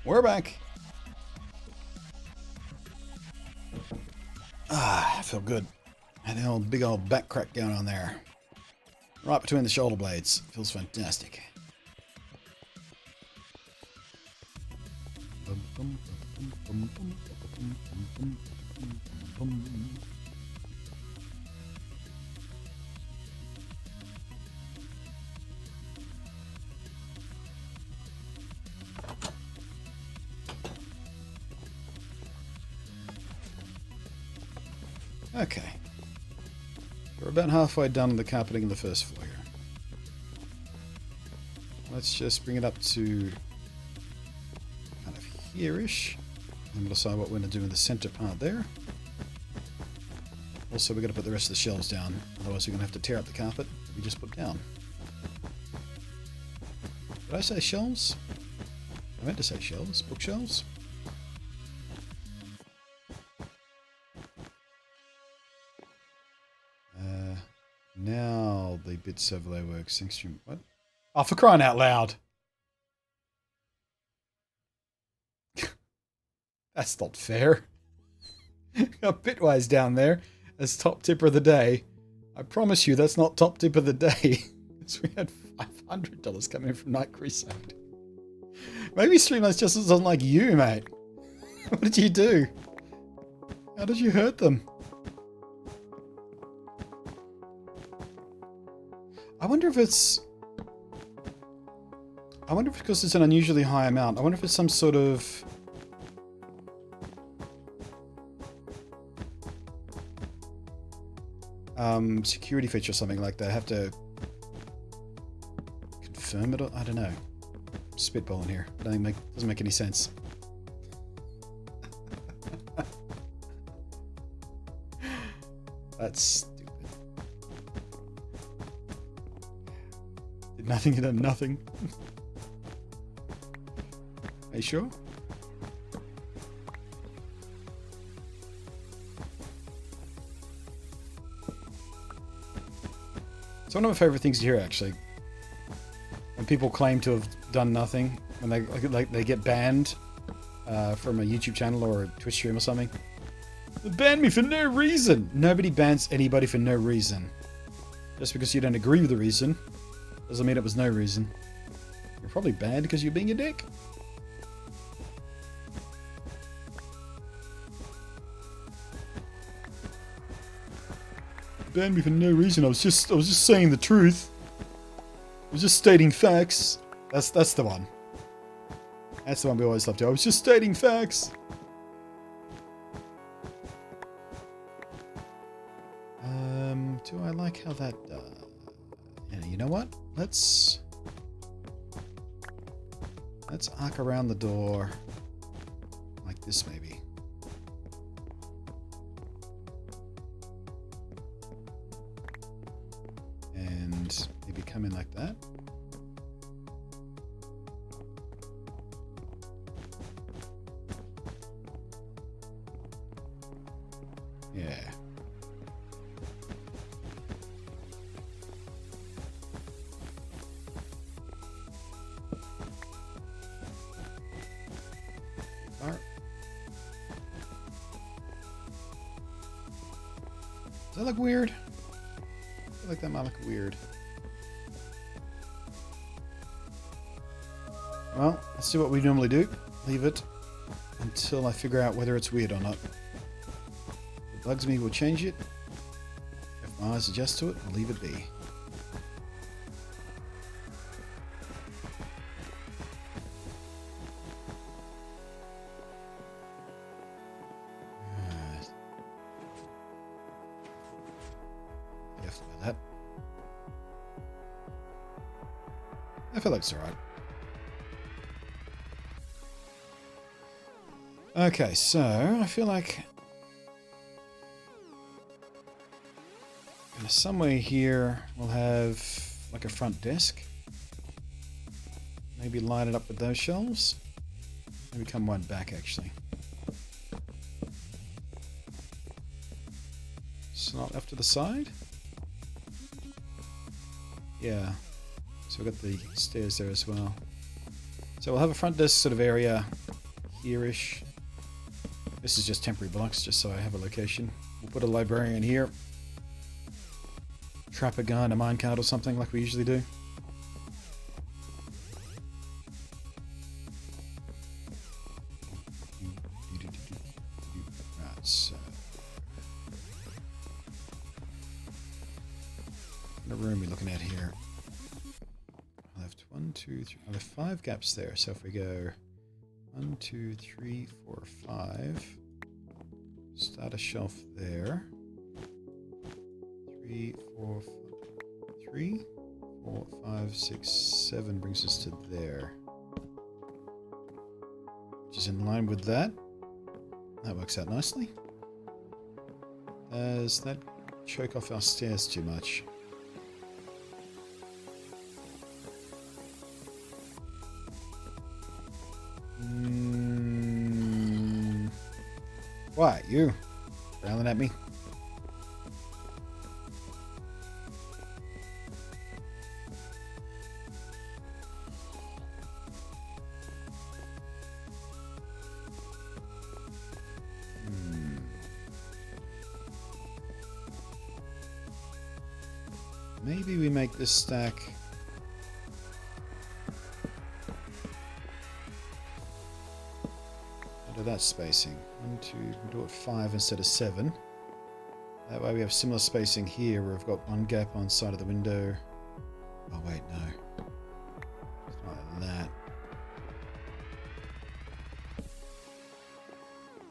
We're back. Ah, I feel good. Had an old big old back crack going on there. Right between the shoulder blades. Feels fantastic. Okay. We're about halfway done with the carpeting in the first floor here. Let's just bring it up to kind of here-ish. And we'll decide what we're going to do in the center part there. Also, we're going to put the rest of the shelves down. Otherwise, we're going to have to tear up the carpet we just put down. Did I say shelves? I meant to say shelves. Bookshelves? Now the bits overlay works. Thanks to what? Oh, for crying out loud! That's not fair. Got Bitwise down there as top tipper of the day. I promise you that's not top tip of the day. Because we had $500 coming in from Night Crusade. Maybe Streamlabs just doesn't like you, mate. What did you do? How did you hurt them? I wonder if it's because it's an unusually high amount. I wonder if it's some sort of security feature or something like that. I have to confirm it. I don't know. Spitballing here. Doesn't make any sense. That's stupid. Did nothing, you done nothing. Are you sure? It's one of my favorite things to hear, actually. When people claim to have done nothing, when they get banned from a YouTube channel or a Twitch stream or something. They banned me for no reason. Nobody bans anybody for no reason. Just because you don't agree with the reason doesn't mean it was no reason. You're probably banned because you're being a dick. Banned me for no reason. I was just saying the truth. I was just stating facts. That's the one. That's the one we always love to. I was just stating facts. Do I like how that? Yeah, you know what? Let's arc around the door like this, maybe. And maybe come in like that. Yeah. Does that look weird? I feel like that might look weird. Well, let's do what we normally do. Leave it until I figure out whether it's weird or not. If it bugs me, we'll change it. If my eyes adjust to it, I'll leave it be. That. I feel like it's alright. Okay, so I feel like somewhere here we'll have like a front desk. Maybe line it up with those shelves. Maybe come one back actually. Slot off to the side. Yeah, so we've got the stairs there as well. So we'll have a front desk sort of area here-ish. This is just temporary blocks, just so I have a location. We'll put a librarian here. Trap a guy in a minecart or something like we usually do. Right, so... what room are we looking at here? Left 1, 2, 3. Oh, there are 5 gaps there. So if we go 1, 2, 3, 4, 5, start a shelf there. 3, 4, 3, 4, 5, 6, 7 brings us to there, which is in line with that. That works out nicely. Does that choke off our stairs too much? What, you? Growling at me? Maybe we make this stack... out of that spacing. 1, 2, we'll do it 5 instead of 7. That way we have similar spacing here where we've got 1 gap on side of the window. Oh wait, no. It's not like that.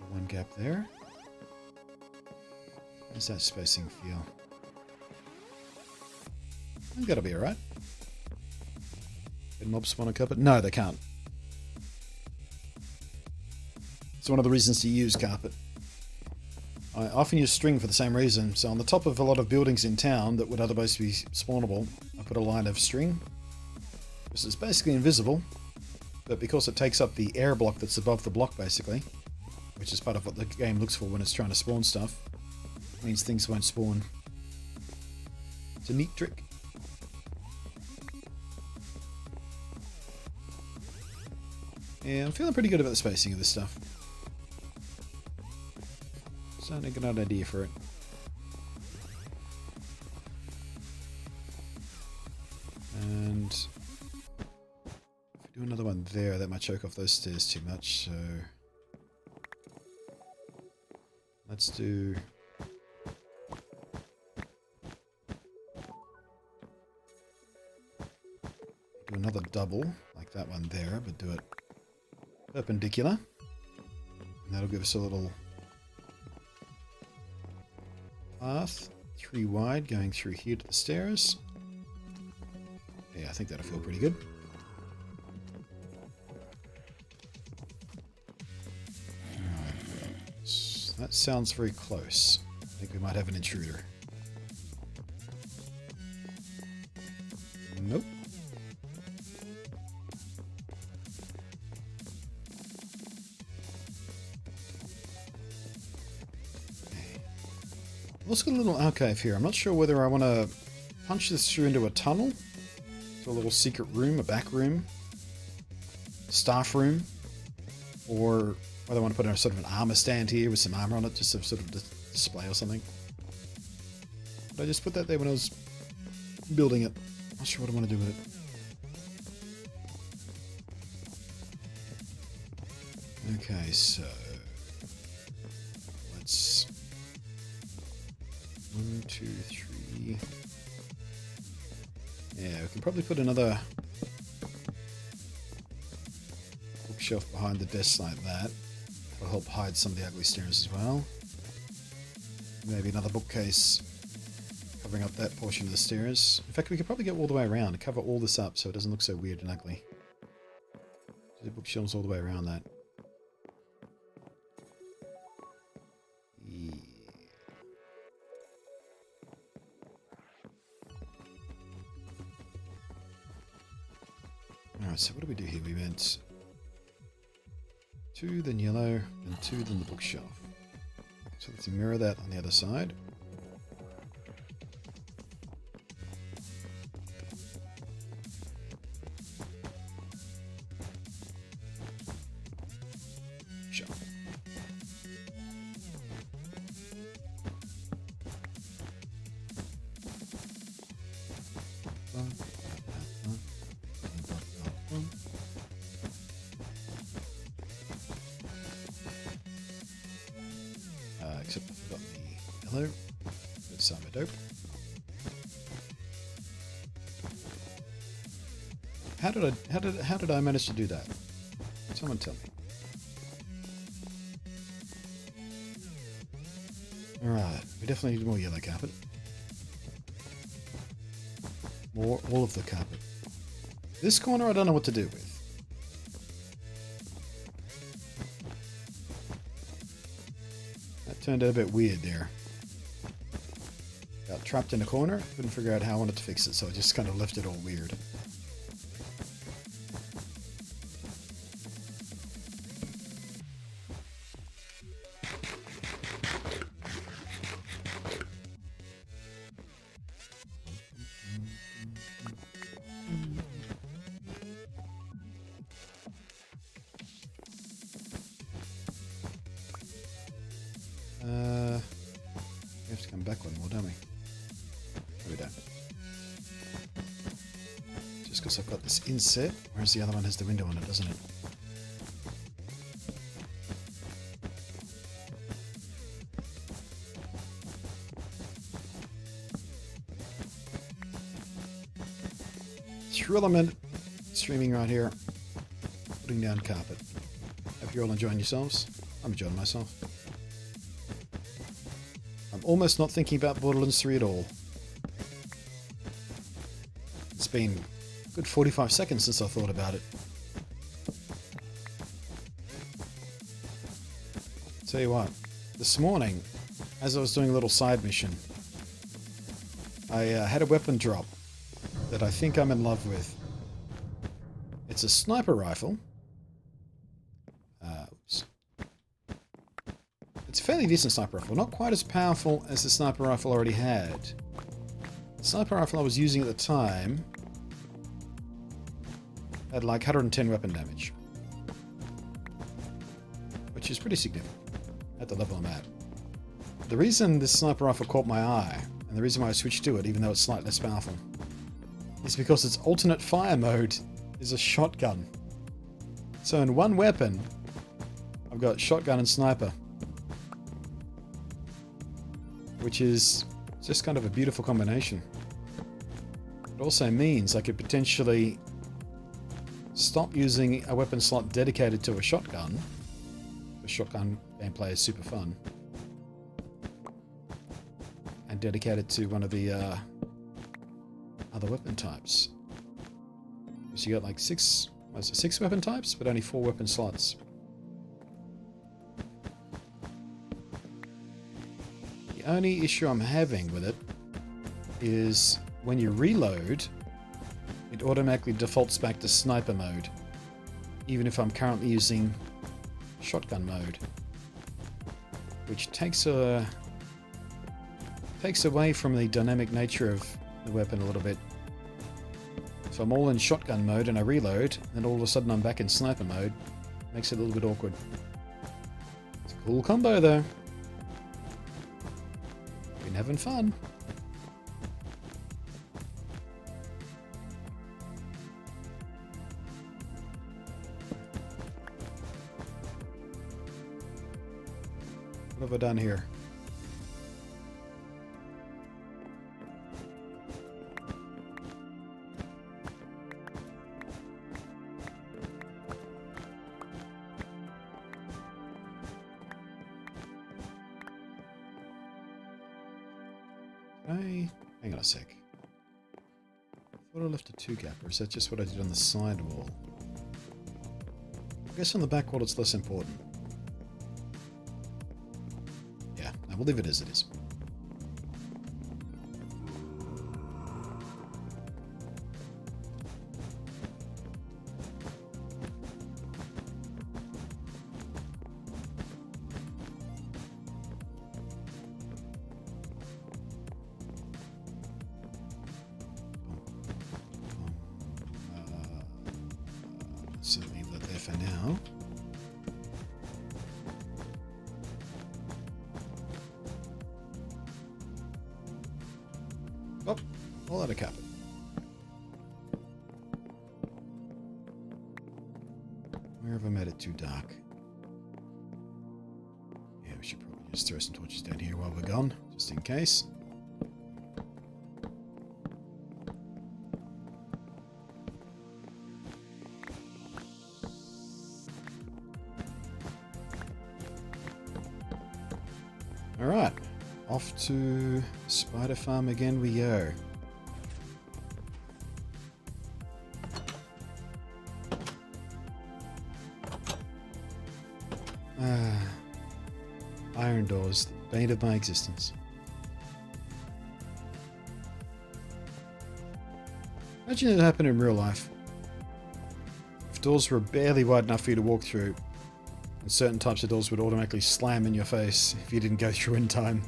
1 gap there. How's that spacing feel? I think that'll be alright. Can mobs spawn a carpet? No, they can't. It's one of the reasons to use carpet. I often use string for the same reason. So on the top of a lot of buildings in town that would otherwise be spawnable, I put a line of string. This is basically invisible, but because it takes up the air block that's above the block basically, which is part of what the game looks for when it's trying to spawn stuff, means things won't spawn. It's a neat trick. Yeah, I'm feeling pretty good about the spacing of this stuff. Starting to get an idea for it. And if we do another one there, that might choke off those stairs too much, so let's do another double like that one there, but do it perpendicular. And that'll give us a little path, 3 wide, going through here to the stairs. Yeah, I think that'll feel pretty good. Right. So that sounds very close. I think we might have an intruder. Nope. Let's get a little archive here. I'm not sure whether I want to punch this through into a tunnel, to a little secret room, a back room, staff room, or whether I want to put in a sort of an armor stand here with some armor on it, just some sort of display or something. But I just put that there when I was building it. Not sure what I want to do with it. Okay, so let's 1, 2, 3. Yeah, we can probably put another bookshelf behind the desk like that. That'll help hide some of the ugly stairs as well. Maybe another bookcase covering up that portion of the stairs. In fact, we could probably go all the way around and cover all this up so it doesn't look so weird and ugly. The bookshelves all the way around that. Alright, so what do we do here? We went 2, then yellow, and 2, then the bookshelf. So let's mirror that on the other side. Sure. Except I forgot the yellow. That's some dope. How did I manage to do that? Someone tell me. Alright, we definitely need more yellow carpet. More, all of the carpet. This corner I don't know what to do with. That turned out a bit weird there. Got trapped in a corner, couldn't figure out how I wanted to fix it, so I just kind of left it all weird. We have to come back one more, don't we? No, we don't. Just because I've got this inset, whereas the other one has the window on it, doesn't it? Thrillerman streaming right here, putting down carpet. Hope you're all enjoying yourselves. I'm enjoying myself. I'm almost not thinking about Borderlands 3 at all. It's been a good 45 seconds since I thought about it. Tell you what, this morning, as I was doing a little side mission, I had a weapon drop that I think I'm in love with. It's a sniper rifle. It's a fairly decent sniper rifle, not quite as powerful as the sniper rifle I already had. The sniper rifle I was using at the time had like 110 weapon damage, which is pretty significant at the level I'm at. The reason this sniper rifle caught my eye, and the reason why I switched to it, even though it's slightly less powerful, is because its alternate fire mode is a shotgun. So in one weapon, I've got shotgun and sniper, which is just kind of a beautiful combination. It also means I could potentially stop using a weapon slot dedicated to a shotgun. The shotgun gameplay is super fun. And dedicate it to one of the other weapon types. So you got like six weapon types, but only 4 weapon slots. The only issue I'm having with it is when you reload, it automatically defaults back to sniper mode, even if I'm currently using shotgun mode, which takes away from the dynamic nature of the weapon a little bit. If I'm all in shotgun mode and I reload, then all of a sudden I'm back in sniper mode, makes it a little bit awkward. It's a cool combo though. Been having fun. What have I done here? Hang on a sec. I thought I left a 2-gap, or is that just what I did on the side wall? I guess on the back wall it's less important. Yeah, I will leave it as it is. So leave that there for now. Oh, all out of carpet. Where have I made it too dark? Yeah, we should probably just throw some torches down here while we're gone, just in case. Alright, off to Spider Farm again we go. Iron doors, the bane of my existence. Imagine it happened in real life. If doors were barely wide enough for you to walk through, and certain types of doors would automatically slam in your face if you didn't go through in time.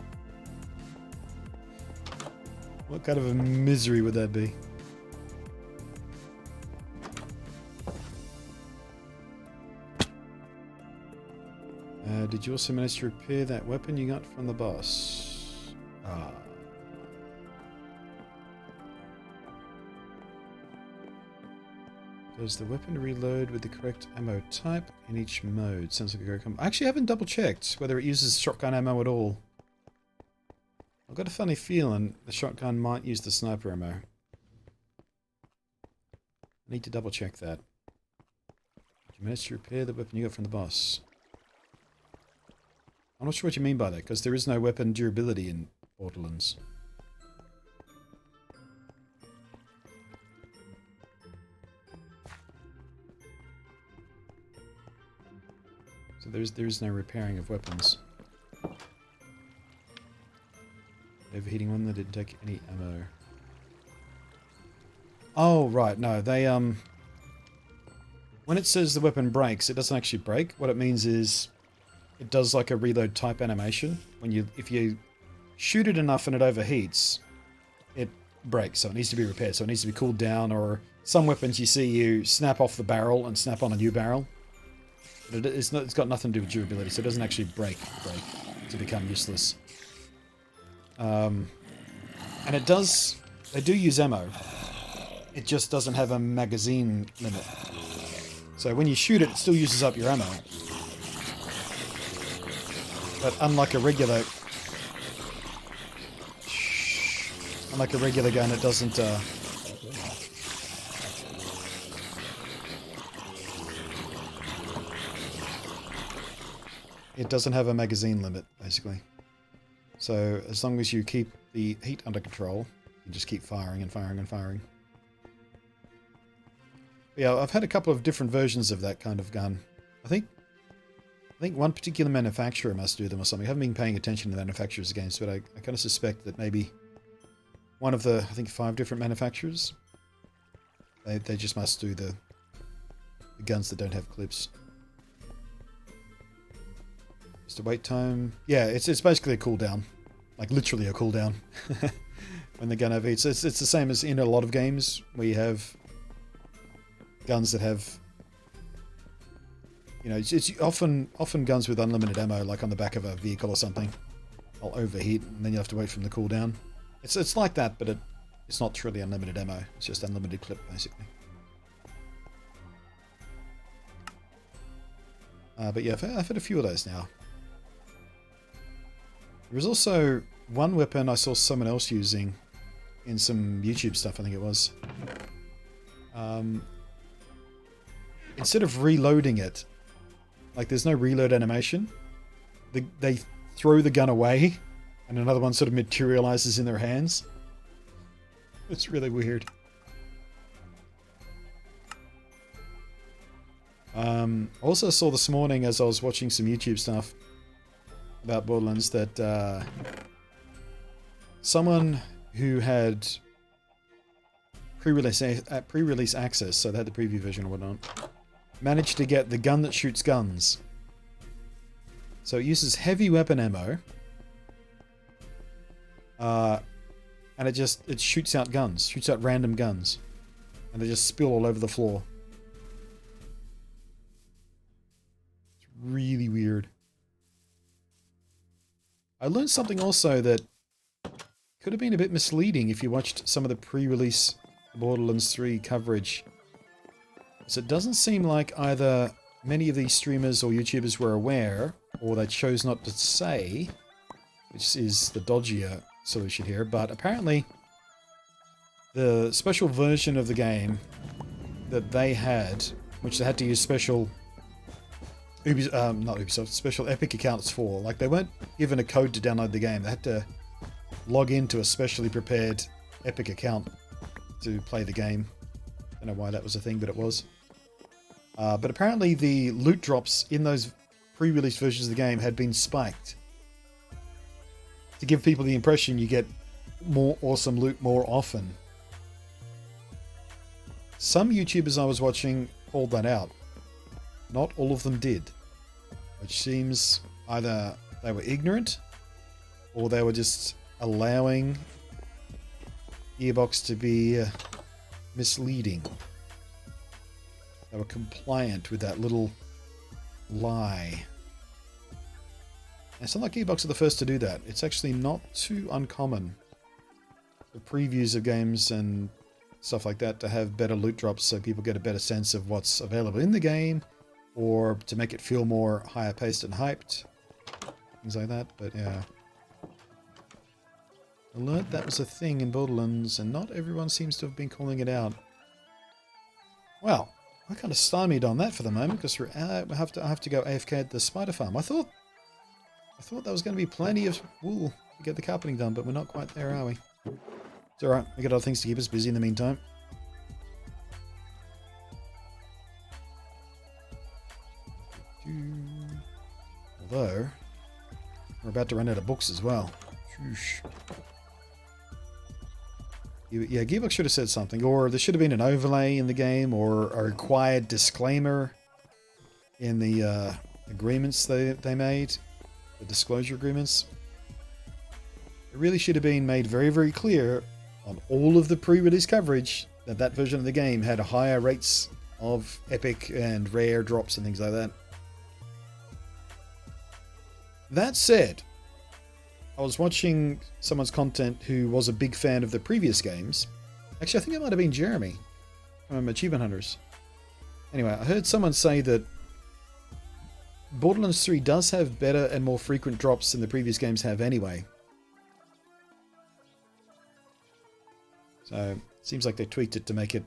What kind of a misery would that be? Did you also manage to repair that weapon you got from the boss? Does the weapon reload with the correct ammo type in each mode? Sounds like a great combo. I actually haven't double checked whether it uses shotgun ammo at all. I've got a funny feeling the shotgun might use the sniper ammo. I need to double check that. Did you manage to repair the weapon you got from the boss? I'm not sure what you mean by that, because there is no weapon durability in Borderlands. So there is no repairing of weapons. Overheating one that didn't take any ammo. Oh, right, no, they, when it says the weapon breaks, it doesn't actually break. What it means is it does like a reload type animation. If you shoot it enough and it overheats, it breaks, so it needs to be repaired. So it needs to be cooled down, or some weapons you see you snap off the barrel and snap on a new barrel. But it's got nothing to do with durability, so it doesn't actually break to become useless. And they do use ammo. It just doesn't have a magazine limit. So when you shoot it, it still uses up your ammo. But unlike a regular gun, it doesn't, it doesn't have a magazine limit, basically. So as long as you keep the heat under control, you just keep firing and firing and firing. But yeah, I've had a couple of different versions of that kind of gun. I think one particular manufacturer must do them or something. I haven't been paying attention to manufacturers' games, but I kind of suspect that maybe one of the, I think, 5 different manufacturers, they just must do the guns that don't have clips. Just a wait time. Yeah, it's basically a cooldown. Like literally a cooldown. When the gun overheats. It's the same as in a lot of games where you have guns that have, you know, it's often guns with unlimited ammo, like on the back of a vehicle or something. I'll overheat and then you have to wait for them to cool down. It's like that, but it's not truly unlimited ammo. It's just unlimited clip, basically. But yeah, I've had a few of those now. There was also one weapon I saw someone else using in some YouTube stuff, I think it was. Instead of reloading it, like there's no reload animation, they throw the gun away and another one sort of materializes in their hands. It's really weird. Also saw this morning as I was watching some YouTube stuff about Borderlands that someone who had pre-release access, so they had the preview version or whatnot, managed to get the gun that shoots guns. So it uses heavy weapon ammo, and it shoots out guns, shoots out random guns, and they just spill all over the floor. It's really weird. I learned something also that could have been a bit misleading if you watched some of the pre-release Borderlands 3 coverage. So it doesn't seem like either many of these streamers or YouTubers were aware, or they chose not to say, which is the dodgier solution here, but apparently the special version of the game that they had, which they had to use special special Epic accounts for, like they weren't given a code to download the game, they had to log into a specially prepared Epic account to play the game. Don't know why that was a thing, but it was. But apparently the loot drops in those pre-release versions of the game had been spiked to give people the impression you get more awesome loot more often. Some YouTubers I was watching called that out. Not all of them did. Which seems either they were ignorant or they were just allowing Gearbox to be misleading. They were compliant with that little lie. And it's not like Gearbox are the first to do that. It's actually not too uncommon for previews of games and stuff like that to have better loot drops so people get a better sense of what's available in the game, or to make it feel more higher paced and hyped. Things like that, but yeah. Alert, that was a thing in Borderlands, and not everyone seems to have been calling it out. Well, I kind of stymied on that for the moment, because I have to go AFK at the spider farm. I thought there was going to be plenty of wool to get the carpeting done, but we're not quite there, are we? It's alright, we got other things to keep us busy in the meantime. Although, we're about to run out of books as well. Shoosh. Yeah, Gearbox should have said something, or there should have been an overlay in the game, or a required disclaimer in the agreements they made, the disclosure agreements. It really should have been made very, very clear on all of the pre-release coverage that that version of the game had higher rates of epic and rare drops and things like that. That said, I was watching someone's content who was a big fan of the previous games. Actually, I think it might have been Jeremy from Achievement Hunters. Anyway, I heard someone say that Borderlands 3 does have better and more frequent drops than the previous games have anyway. So, it seems like they tweaked it to make it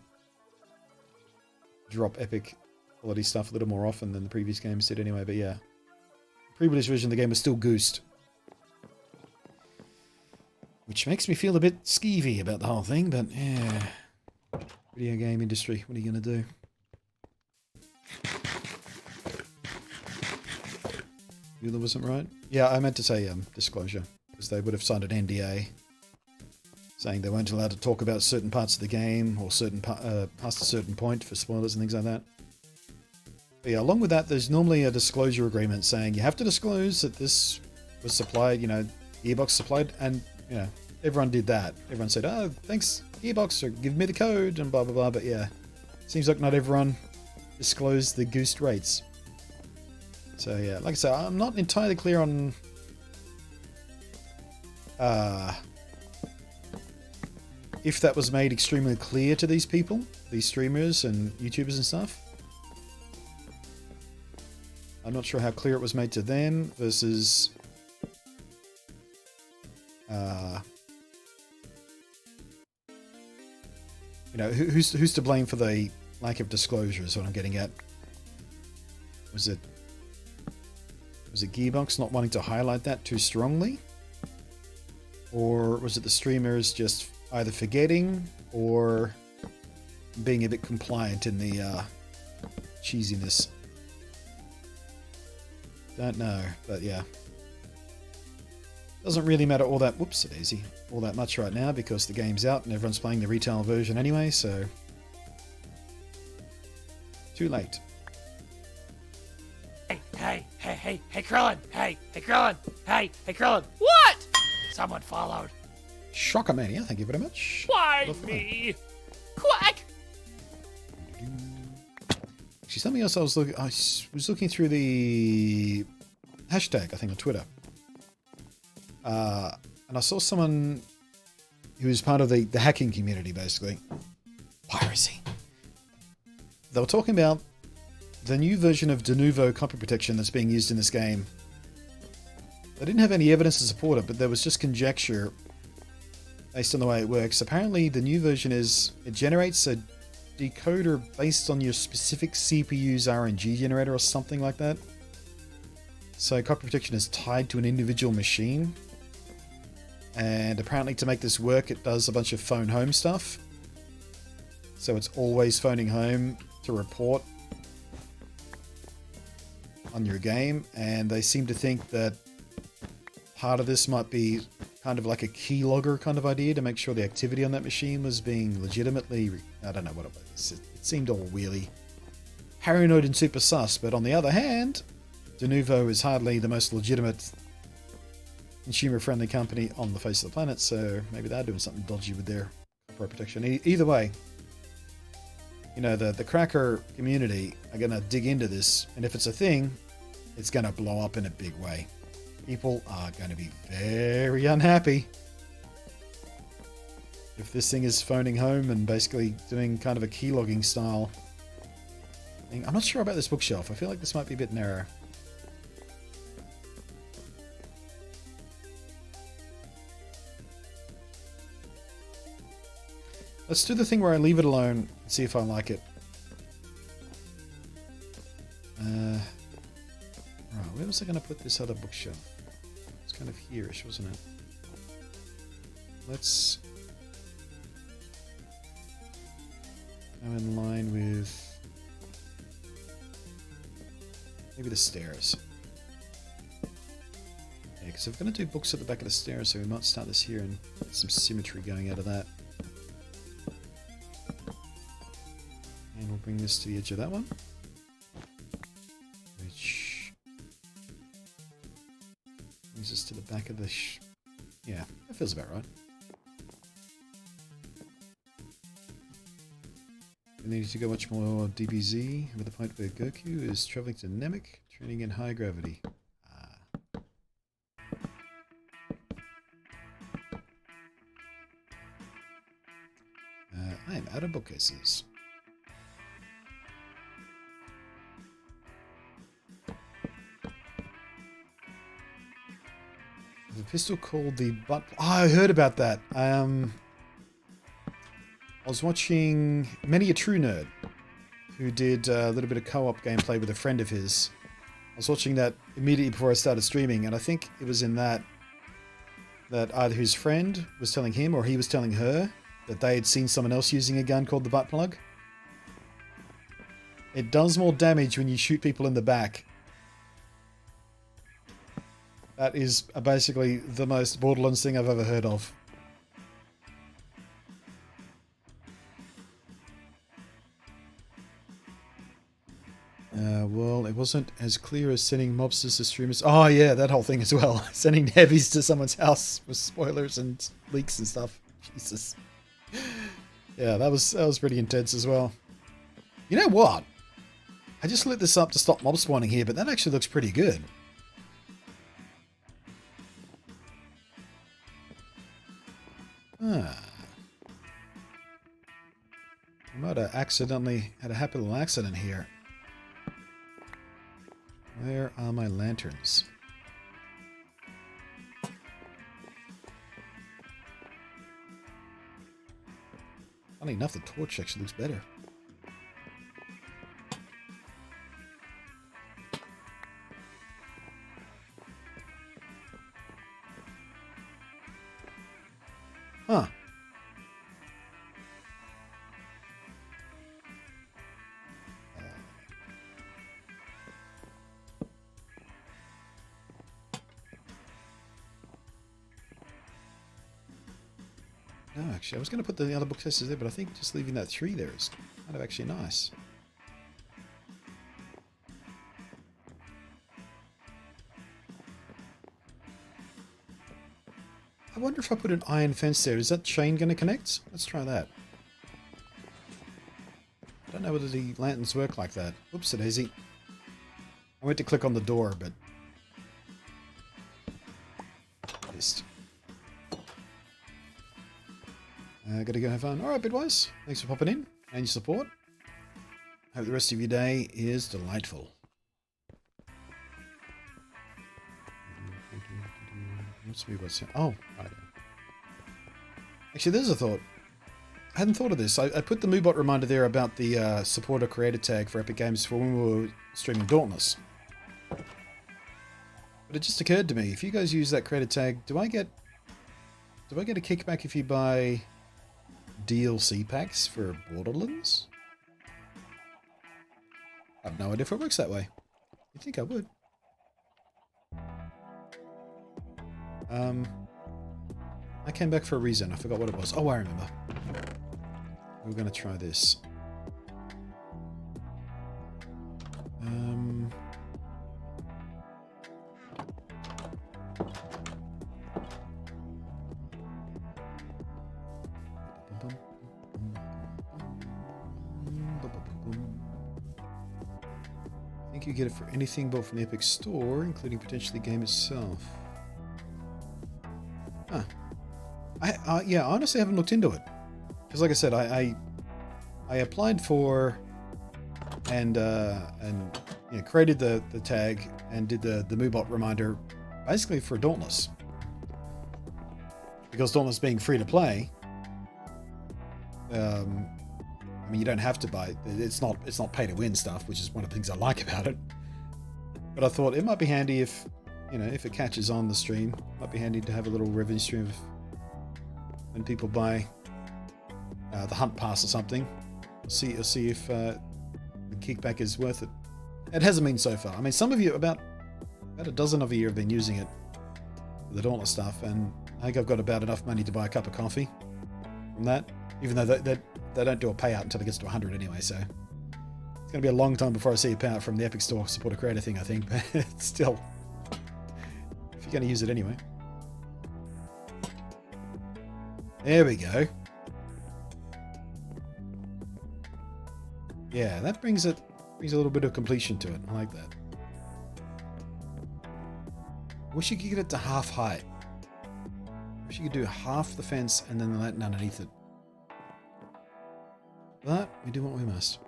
drop epic quality stuff a little more often than the previous games did anyway, but yeah. The pre-release version of the game was still goosed. Which makes me feel a bit skeevy about the whole thing, but yeah. Video game industry, what are you going to do? Bueller wasn't right? Yeah, I meant to say disclosure, because they would have signed an NDA saying they weren't allowed to talk about certain parts of the game or certain past a certain point for spoilers and things like that. But yeah, along with that, there's normally a disclosure agreement saying you have to disclose that this was supplied, Gearbox supplied, and everyone did that. Everyone said, oh, thanks, Gearbox, or give me the code, and blah, blah, blah. But yeah, seems like not everyone disclosed the goosed rates. So yeah, like I said, I'm not entirely clear on if that was made extremely clear to these people, these streamers and YouTubers and stuff. I'm not sure how clear it was made to them versus who's to blame for the lack of disclosure is what I'm getting at. Was it Gearbox not wanting to highlight that too strongly? Or was it the streamers just either forgetting or being a bit compliant in the cheesiness? Don't know, but yeah. Doesn't really matter all that, whoops-a-daisy, all that much right now because the game's out and everyone's playing the retail version anyway, so too late. Hey, Krillin! Hey, Krillin! Hey, Krillin! What? Someone followed. Shockamania, thank you very much. Why me? Quack! Actually, something else I was looking through the hashtag, I think, on Twitter. And I saw someone who's part of the hacking community, basically. Piracy. They were talking about the new version of de novo copy protection that's being used in this game. They didn't have any evidence to support it, but there was just conjecture based on the way it works. Apparently, the new version is it generates a decoder based on your specific CPU's RNG generator or something like that. So copy protection is tied to an individual machine. And apparently to make this work, it does a bunch of phone home stuff. So it's always phoning home to report on your game. And they seem to think that part of this might be kind of like a keylogger kind of idea to make sure the activity on that machine was being legitimately... I don't know what it was. It seemed all really paranoid and super sus. But on the other hand, de novo is hardly the most legitimate consumer-friendly company on the face of the planet, so maybe they're doing something dodgy with their copyright protection. Either way, you know, the cracker community are going to dig into this, and if it's a thing, it's going to blow up in a big way. People are going to be very unhappy if this thing is phoning home and basically doing kind of a keylogging style thing. I'm not sure about this bookshelf. I feel like this might be a bit narrow. Let's do the thing where I leave it alone and see if I like it. Right, where was I going to put this other bookshelf? It's kind of here-ish, wasn't it? Let's go in line with maybe the stairs. Yeah, because I'm going to do books at the back of the stairs, so we might start this here and get some symmetry going out of that. And we'll bring this to the edge of that one. Which brings us to the back of the... yeah, that feels about right. We need to go much more DBZ with the point where Goku is traveling to Namek, training in high gravity. I am out of bookcases. There's a pistol called the butt... oh, I heard about that. I was watching Many a True Nerd, who did a little bit of co-op gameplay with a friend of his. I was watching that immediately before I started streaming, and I think it was in that either his friend was telling him or he was telling her that they had seen someone else using a gun called the butt plug. It does more damage when you shoot people in the back. That is basically the most Borderlands thing I've ever heard of. Well, it wasn't as clear as sending mobsters to streamers. Oh yeah, that whole thing as well. Sending heavies to someone's house with spoilers and leaks and stuff. Jesus. Yeah, that was pretty intense as well. You know what? I just lit this up to stop mob spawning here, but that actually looks pretty good. I might have accidentally had a happy little accident here. Where are my lanterns? Funny enough, the torch actually looks better. Huh. No, actually, I was going to put the other bookcases there, but I think just leaving that 3 there is kind of actually nice. I wonder if I put an iron fence there, is that chain going to connect? Let's try that. I don't know whether the lanterns work like that. Oops, daisy. I went to click on the door, but... missed. Gotta go have fun. Alright, Bitwise. Thanks for popping in and your support. Hope the rest of your day is delightful. Oh, right. Actually, there's a thought. I hadn't thought of this. I put the Moobot reminder there about the supporter creator tag for Epic Games for when we were streaming Dauntless. But it just occurred to me, if you guys use that creator tag, do I get a kickback if you buy DLC packs for Borderlands? I have no idea if it works that way. You'd think I would. I came back for a reason. I forgot what it was. Oh, I remember. We're going to try this. I think you get it for anything bought from the Epic Store, including potentially the game itself. Huh. Yeah, I honestly haven't looked into it. Because like I said, I applied for and you know, created the tag and did the Moobot reminder basically for Dauntless. Because Dauntless being free to play, I mean, you don't have to buy. It's not pay to win stuff, which is one of the things I like about it. But I thought it might be handy if, you know, if it catches on the stream, it might be handy to have a little revenue stream of when people buy the Hunt Pass or something. I'll see if the kickback is worth it. It hasn't been so far. I mean, some of you, about a dozen of you have been using it for the Dauntless stuff, and I think I've got about enough money to buy a cup of coffee from that, even though they don't do a payout until it gets to 100 anyway, so it's going to be a long time before I see a payout from the Epic Store supporter creator thing, I think, but still, if you're going to use it anyway. There we go. Yeah, that brings a little bit of completion to it. I like that. Wish you could get it to half height. Wish you could do half the fence and then the Latin underneath it. But we do what we must.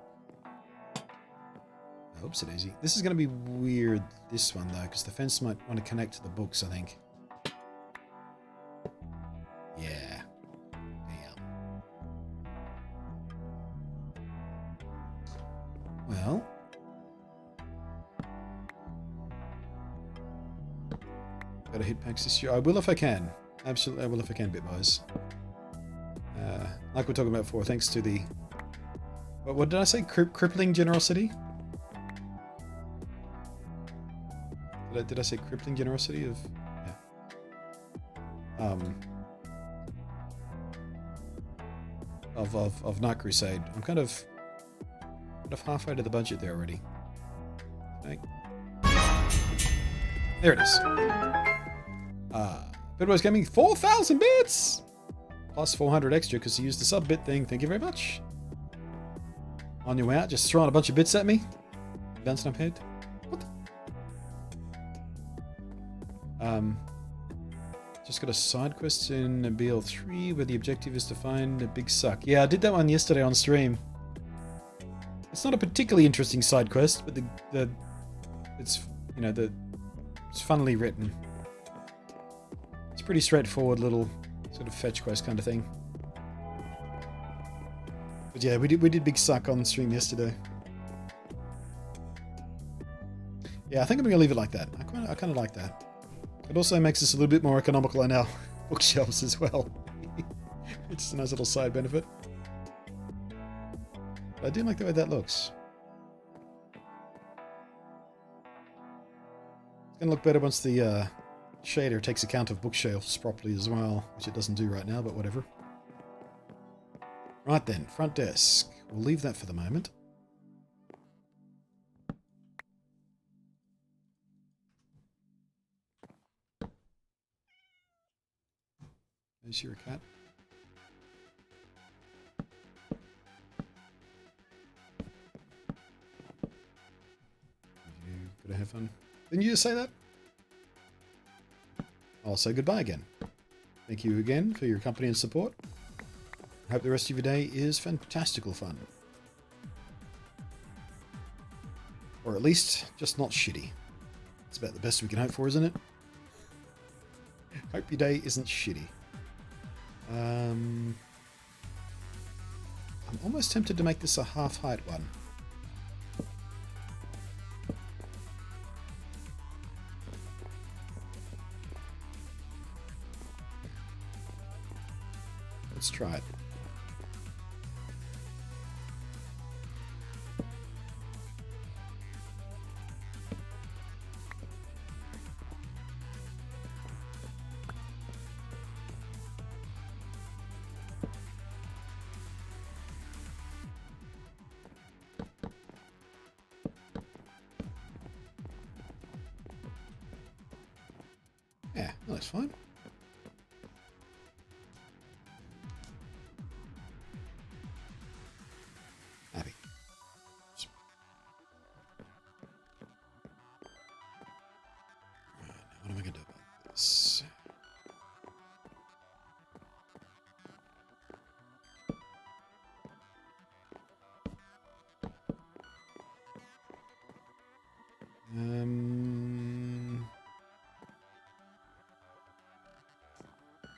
Oops, daisy. This is going to be weird, this one though, because the fence might want to connect to the books, I think. Yeah. Damn. Well. Gotta hit packs this year. I will if I can. Absolutely, I will if I can, Bitwise. Like we're talking about before, thanks to the... What did I say? Crippling generosity? Did I say crippling generosity of... Yeah. Of Night Crusade. I'm kind of halfway to the budget there already. Okay. There it is. Bitwise Gaming, 4,000 bits! Plus 400 extra because he used the sub bit thing. Thank you very much. On your way out, just throwing a bunch of bits at me. Bouncing up head. What the? Just got a side quest in BL3 where the objective is to find a big suck. Yeah, I did that one yesterday on stream. It's not a particularly interesting side quest, but it's funnily written. It's pretty straightforward little sort of fetch quest kind of thing. But yeah, we did big suck on stream yesterday. Yeah, I think I'm gonna leave it like that. I kind of like that. It also makes us a little bit more economical on our bookshelves as well. It's a nice little side benefit. But I do like the way that looks. It's gonna look better once the shader takes account of bookshelves properly as well, which it doesn't do right now, but whatever. Right then, front desk. We'll leave that for the moment. There's your cat. You gotta have fun. Didn't you just say that? I'll say goodbye again. Thank you again for your company and support. Hope the rest of your day is fantastical fun. Or at least, just not shitty. It's about the best we can hope for, isn't it? Hope your day isn't shitty. I'm almost tempted to make this a half-height one. Let's try it. Yeah, well, that's fine. Happy. Right, now what am I going to do about this?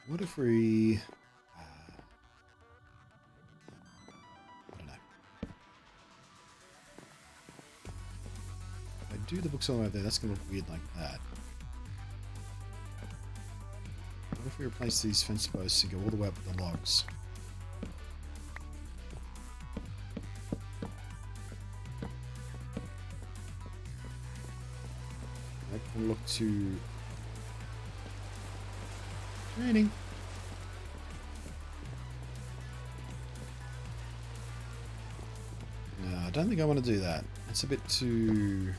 What if we... I don't know. If I do the books all the way over there, that's going to look weird like that. What if we replace these fence posts and go all the way up with the logs? That can look too... Training. No, I don't think I want to do that. It's a bit too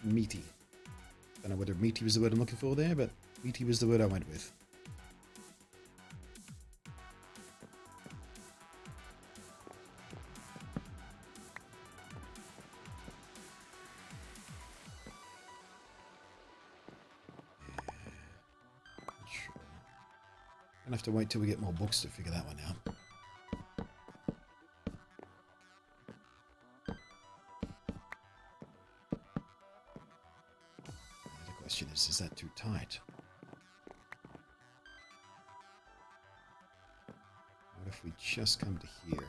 meaty. Don't know whether meaty was the word I'm looking for there, but meaty was the word I went with. Gonna have to wait till we get more books to figure that one out. The question is that too tight? What if we just come to here?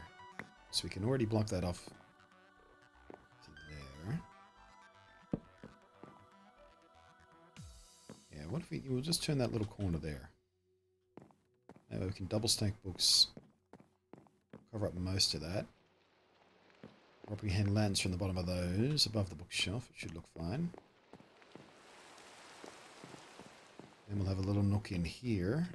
So we can already block that off to there. Yeah, what if we'll just turn that little corner there. Now we can double stack books, cover up most of that. Probably hand lanterns from the bottom of those above the bookshelf. It should look fine. Then we'll have a little nook in here.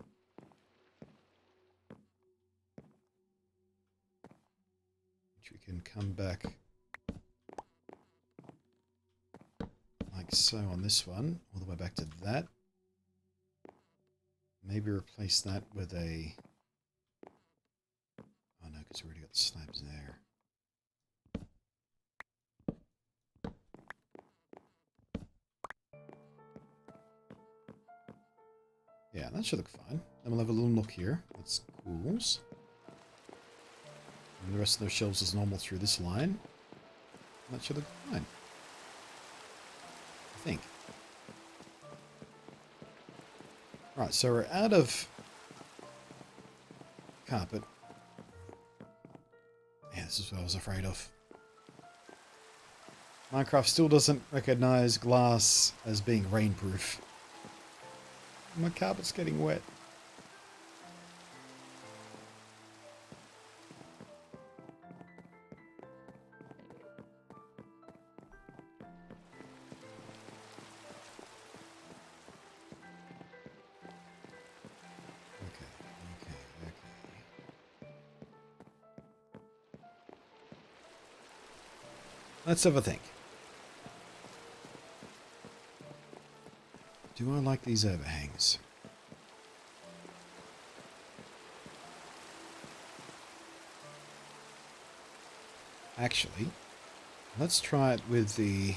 Which we can come back like so on this one, all the way back to that. Maybe replace that with a... Oh no, because we already got the slabs there. Yeah, that should look fine. Then we'll have a little nook here. That's cool. And the rest of those shelves is normal through this line. That should look fine. I think. Right, so we're out of carpet. Yeah, this is what I was afraid of. Minecraft still doesn't recognize glass as being rainproof. My carpet's getting wet. Okay. Let's have a think. Do I like these overhangs? Actually, let's try it with the...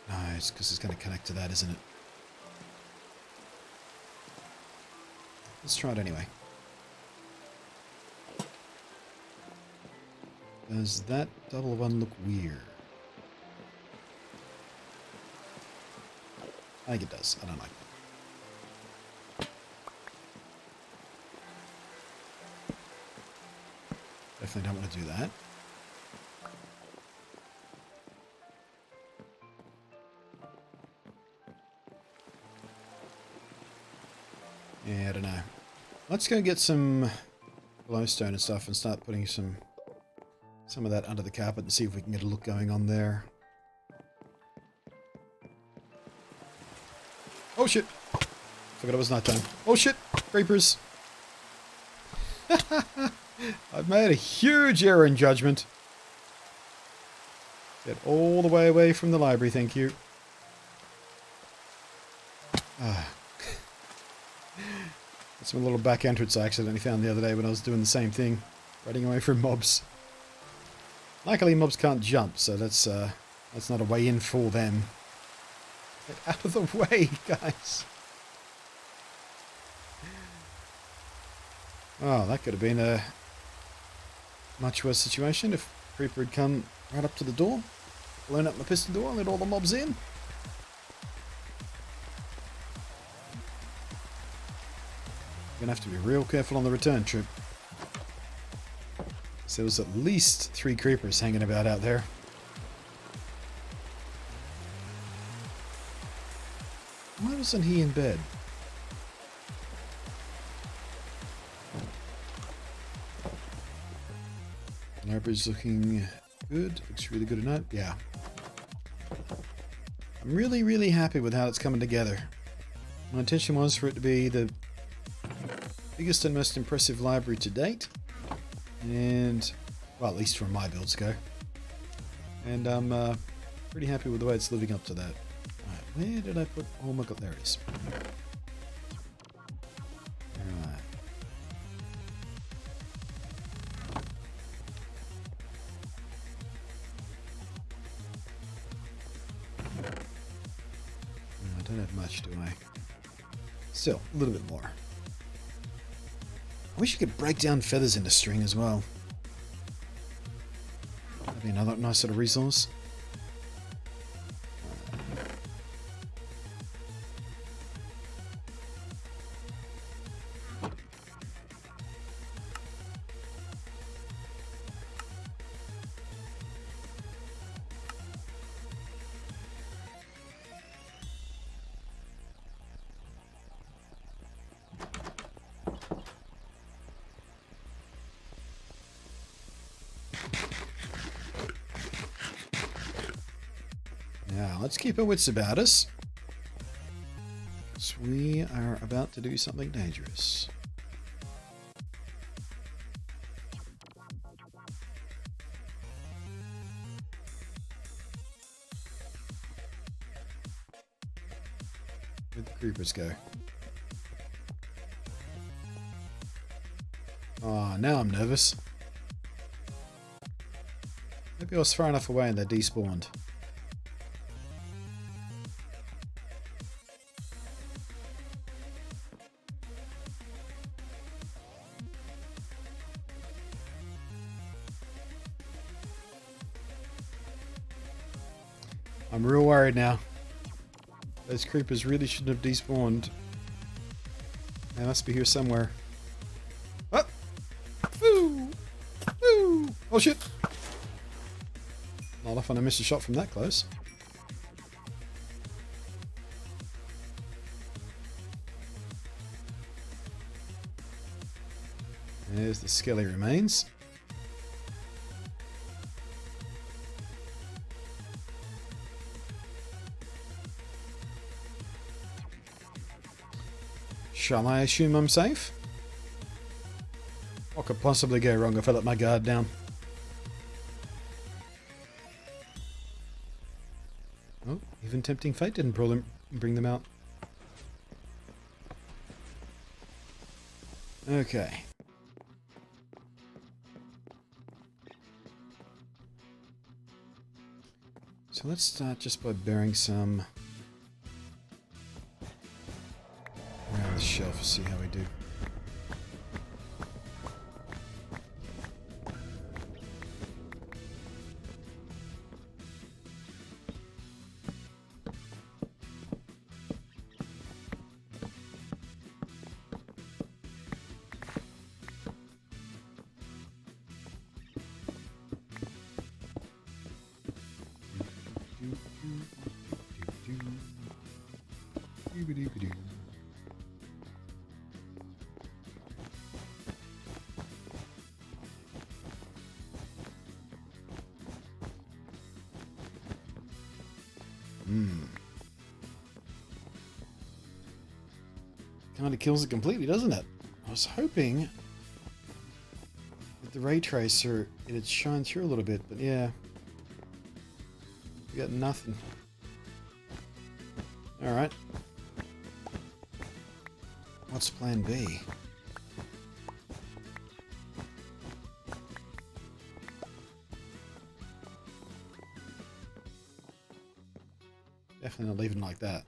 No, it's because it's going to connect to that, isn't it? Let's try it anyway. Does that double one look weird? I think it does. I don't like it. Definitely don't want to do that. Yeah, I don't know. Let's go get some glowstone and stuff and start putting some of that under the carpet and see if we can get a look going on there. Oh shit! Forgot it was nighttime. Oh shit! Creepers! I've made a huge error in judgment. Get all the way away from the library, thank you. That's my little back entrance I accidentally found the other day when I was doing the same thing. Running away from mobs. Luckily mobs can't jump, so that's not a way in for them. Get out of the way, guys. Oh, that could have been a much worse situation if Creeper had come right up to the door, blown up my piston door and let all the mobs in. Gonna have to be real careful on the return trip. So there was at least 3 creepers hanging about out there. Why wasn't he in bed? Library's looking good. Looks really good tonight. Yeah. I'm really, really happy with how it's coming together. My intention was for it to be the biggest and most impressive library to date. And, well, at least from my builds go. And I'm pretty happy with the way it's living up to that. Alright, where did I put... Oh my god, there it is. Alright. I don't have much, do I? Still, a little bit more. I wish you could break down feathers into string as well. That'd be another nice little resource. Now, let's keep our wits about us. So we are about to do something dangerous. Where'd the creepers go? Oh, now I'm nervous. Maybe I was far enough away and they despawned. I'm real worried now. Those creepers really shouldn't have despawned. They must be here somewhere. Oh! Woo! Woo! Oh shit! Not often I miss a shot from that close. There's the skelly remains. Shall I assume I'm safe? What could possibly go wrong if I let my guard down? Oh, even tempting fate didn't bring them out. Okay. So let's start just by burying some around the shelf, see how we do. Doo-doo-doo-doo. Kind of kills it completely, doesn't it? I was hoping with the ray tracer it'd shine through a little bit, but yeah. We got nothing. Alright. What's plan B? Definitely not leaving like that.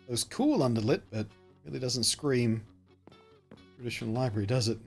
It was cool underlit, but really doesn't scream traditional library, does it?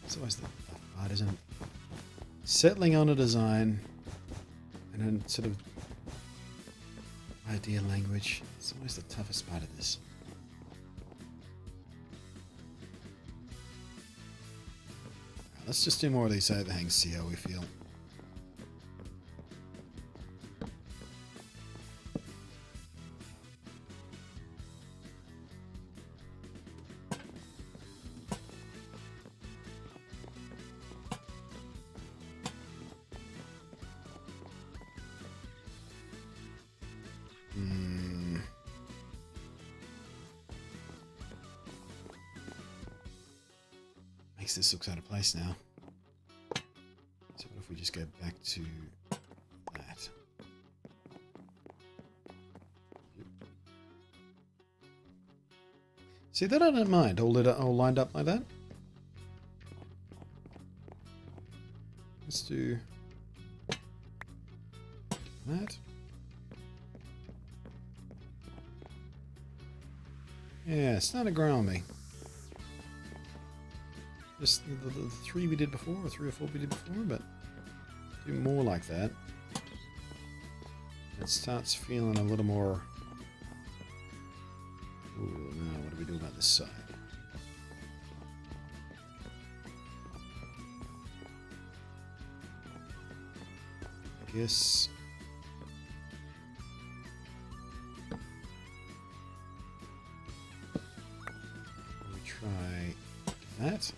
It's always the tough part, isn't it? Settling on a design and then sort of idea language. It's always the toughest part of this. Right, let's just do more of these overhangs, see how we feel. Makes this look out of place now. So what if we just go back to that? See, that I don't mind. All lined up like that. Let's do that. Yeah, it's starting to grow on me. Just the three we did before, or 3 or 4 we did before, but do more like that. It starts feeling a little more... Ooh, now what do we do about this side? I guess... we try that.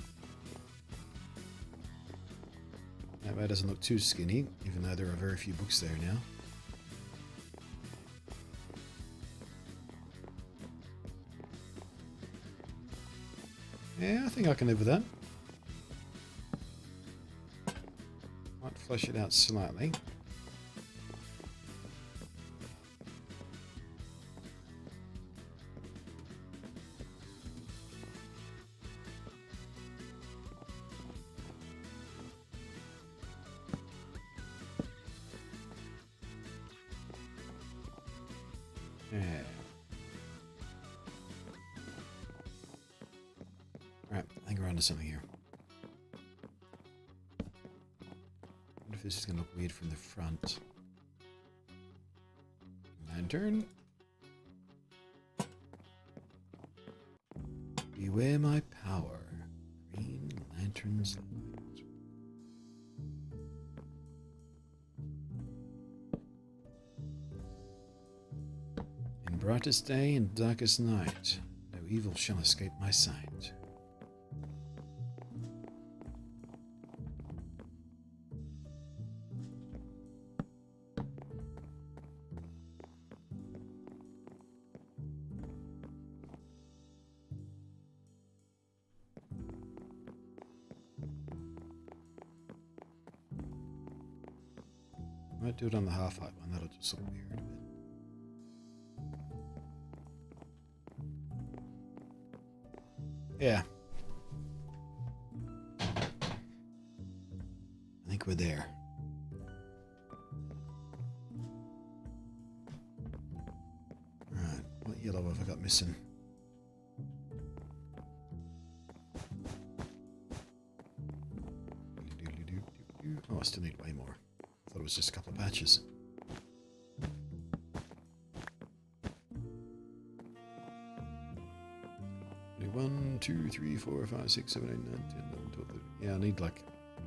That way it doesn't look too skinny, even though there are very few books there now. Yeah, I think I can live with that. Might flesh it out slightly. Yeah. Right, I think we're onto something here. I wonder if this is going to look weird from the front. Lantern. Beware my power. Green Lantern's light. In brightest day and darkest night, no evil shall escape my sight. Might do it on the half-height one, that'll just look weird a bit. Yeah. I think we're there. yellow have I got missing? Oh, I still need way more. I thought it was just a couple of patches. One, 2, 3, 4, 5, 6, 7, 8, 9, 10, 11, 12, 13. Yeah, I need like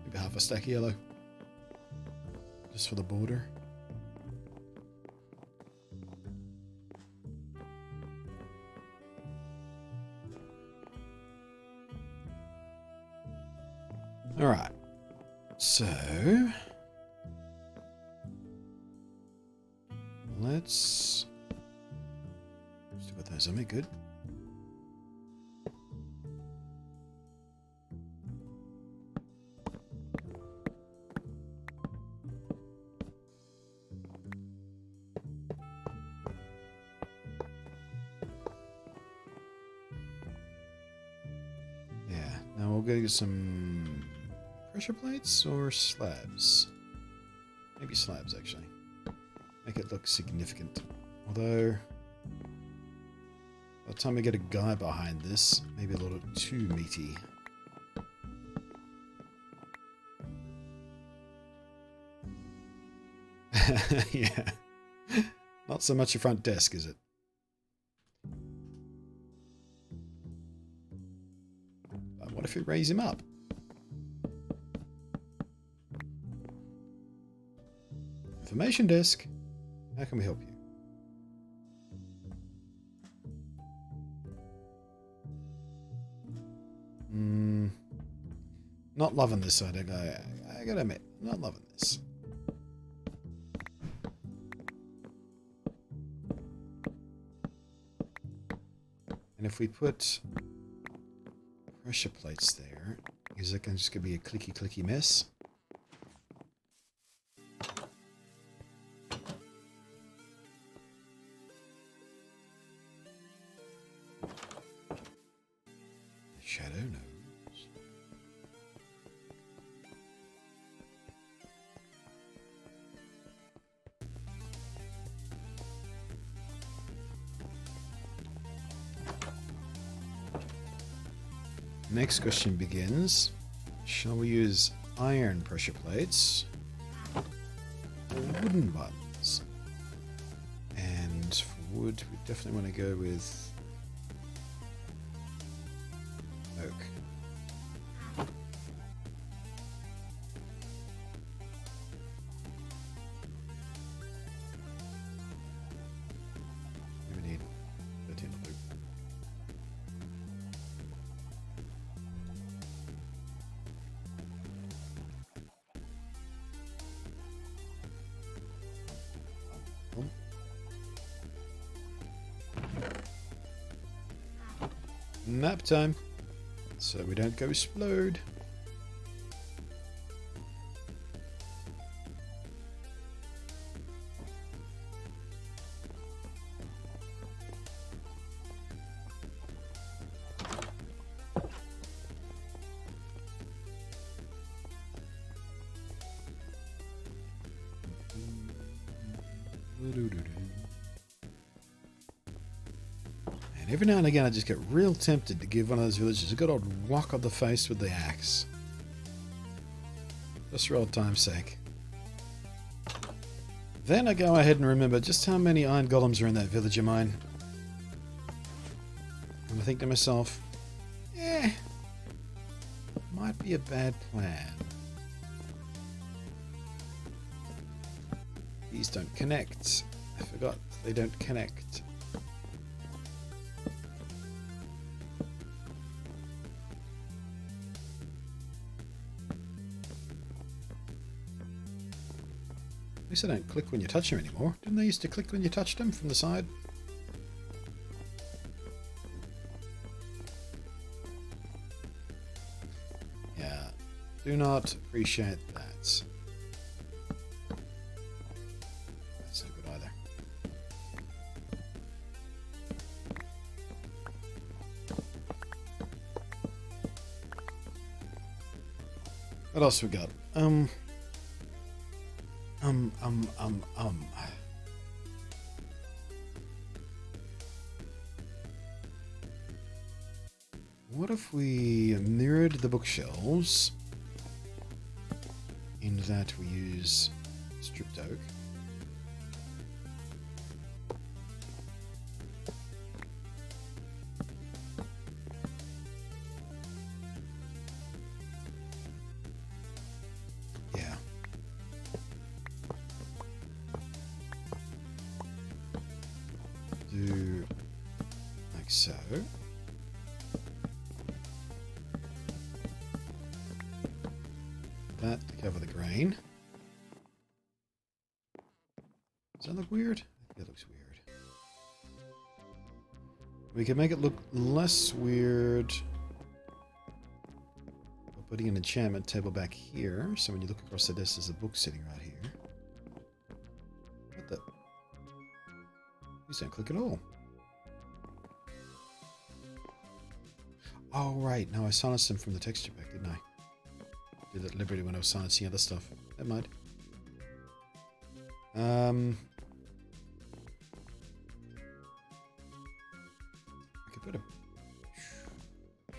maybe half a stack of yellow. Just for the border. Alright. So let's still got those on me, good. Yeah, now we'll go get some pressure plates or slabs. Maybe slabs, actually. Make it look significant. Although, by the time we get a guy behind this, maybe a little too meaty. Yeah. Not so much a front desk, is it? But what if we raise him up? Information desk. How can we help you? Not loving this, I gotta admit, not loving this. And if we put pressure plates there, is it just gonna be a clicky mess? Shadow knows. Next question begins. Shall we use iron pressure plates or wooden ones? And for wood, we definitely want to go with oak. We need 13 oak. Nap time, so we don't go explode. Every now and again I just get real tempted to give one of those villagers a good old whack on the face with the axe. Just for old time's sake. Then I go ahead and remember just how many iron golems are in that village of mine. And I think to myself, might be a bad plan. These don't connect. I forgot they don't connect. At least they don't click when you touch them anymore. Didn't they used to click when you touched them from the side? Yeah, do not appreciate that. That's not good either. What else we got? What if we mirrored the bookshelves in that we use stripped oak? Yeah. Do like so. That to cover the grain. Does that look weird? I think that looks weird. We can make it look less weird by putting an enchantment table back here. So when you look across the desk, there's a book sitting right here. What the? These don't click at all. Oh, right. No, I silenced them from the texture pack, didn't I? Did it deliberately when I was silencing other stuff. Never mind. I could put a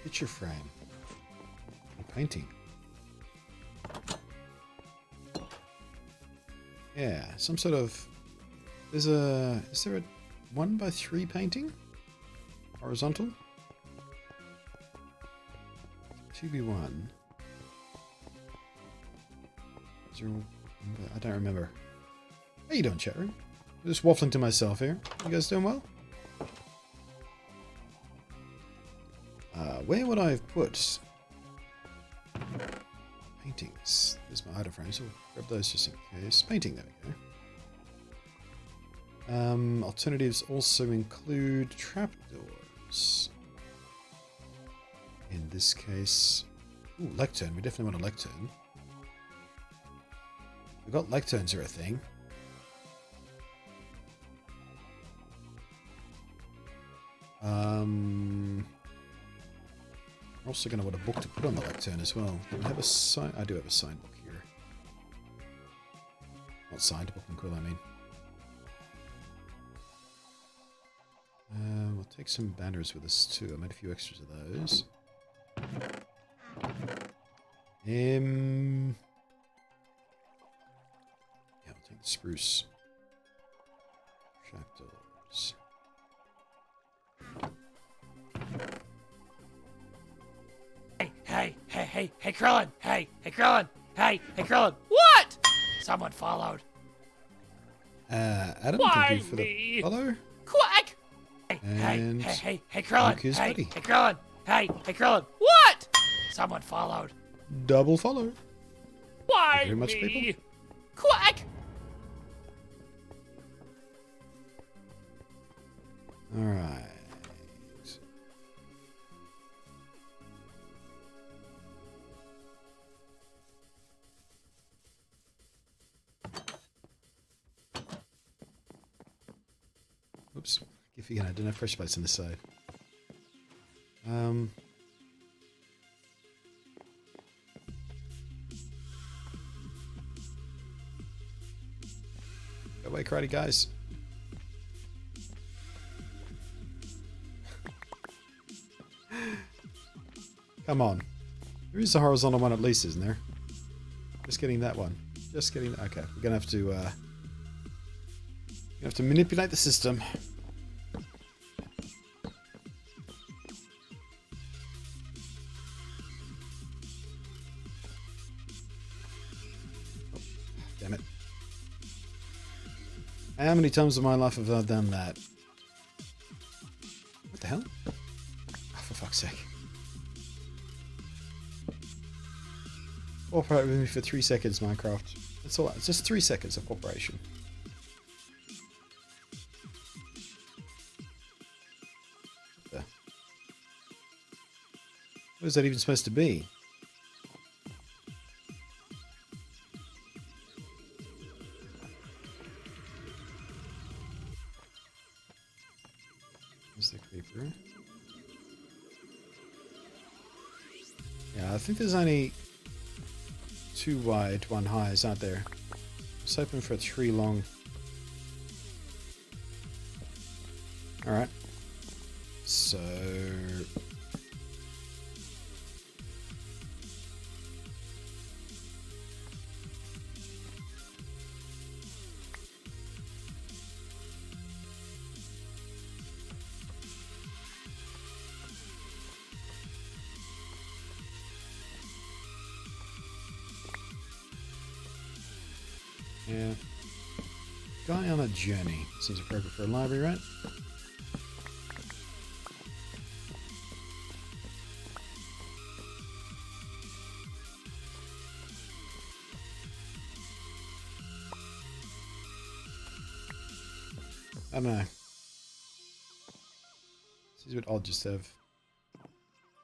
picture frame. A painting. Yeah, some sort of... Is there a 1x3 painting? Horizontal? 2x1. I don't remember. How you doing, chat room? I'm just waffling to myself here. You guys doing well? Where would I have put paintings? There's my item frame, so we'll grab those just in case. Painting, there we go. Alternatives also include trapdoors. In this case... Ooh, lectern. We definitely want a lectern. We got lecterns are a thing. We're also going to want a book to put on the lectern as well. Do we have a sign? I do have a signed book here. Not signed, book and quill, I mean. We'll take some banners with us too. I made a few extras of those. Yeah, I'll take the spruce. Trapdoors. Hey, Krillin! Hey, Krillin! Hey, Krillin! What? Someone followed. Adam, Why thank you for me? the follow. Quack! And Hey, Krillin! Luke is Hey, ready. Krillin! Hey, Krillin! What? Someone followed. Double follow. Why Thank you very much, me? people. Quack! Alright. Oops. If you can, I don't have pressure plates on this side. Go away, karate guys. Come on. There is a horizontal one at least, isn't there? Just getting that one. Just getting... Okay, we're gonna have to manipulate the system. Oh, damn it. How many times in my life have I done that? What the hell? Oh, for fuck's sake. Cooperate with me for 3 seconds, Minecraft. That's all. It's just 3 seconds of cooperation. What is that even supposed to be? There's the creeper. Yeah, I think there's only 2 wide, 1 high, is out there. It's open for 3 long. Alright. So... Yeah. Guy on a journey. Seems appropriate for a library, right? I don't know. Seems a bit odd just to have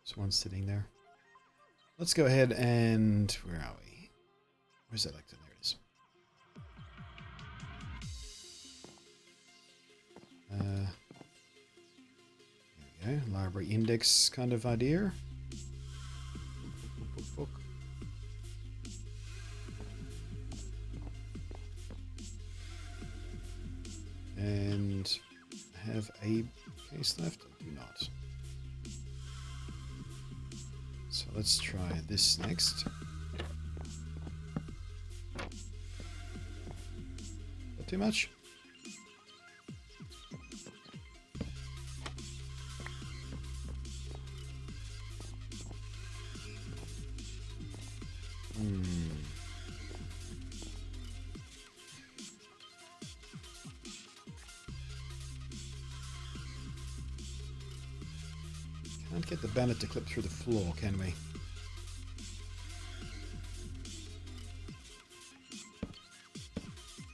someone sitting there. Let's go ahead and... Where are we? Where's that lectern? There it is. There we go. Library index kind of idea. Book. And I have a case left? I do not. So let's try this next. Not too much? Can't get the bandit to clip through the floor, can we?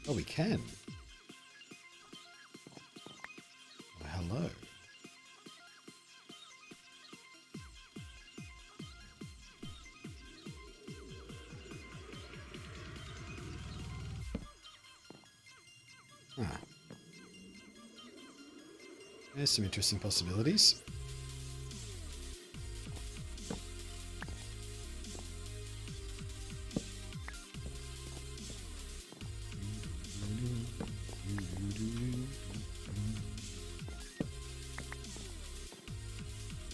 Oh, we can. Oh, hello. Ah. There's some interesting possibilities.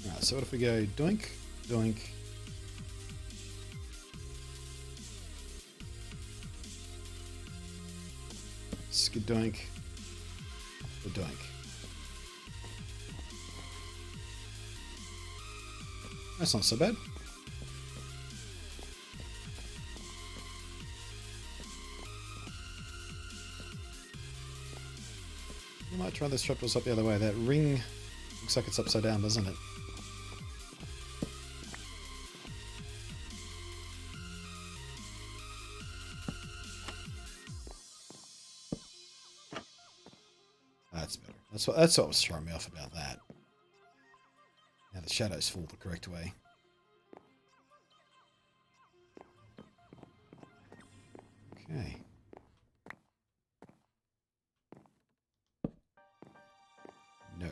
Alright, so what if we go doink, doink. Skidoink, the doink. That's not so bad. We might try this trapdoors up the other way. That ring looks like it's upside down, doesn't it? That's better. That's what was throwing me off about that. Now the shadows fall the correct way. Okay. No.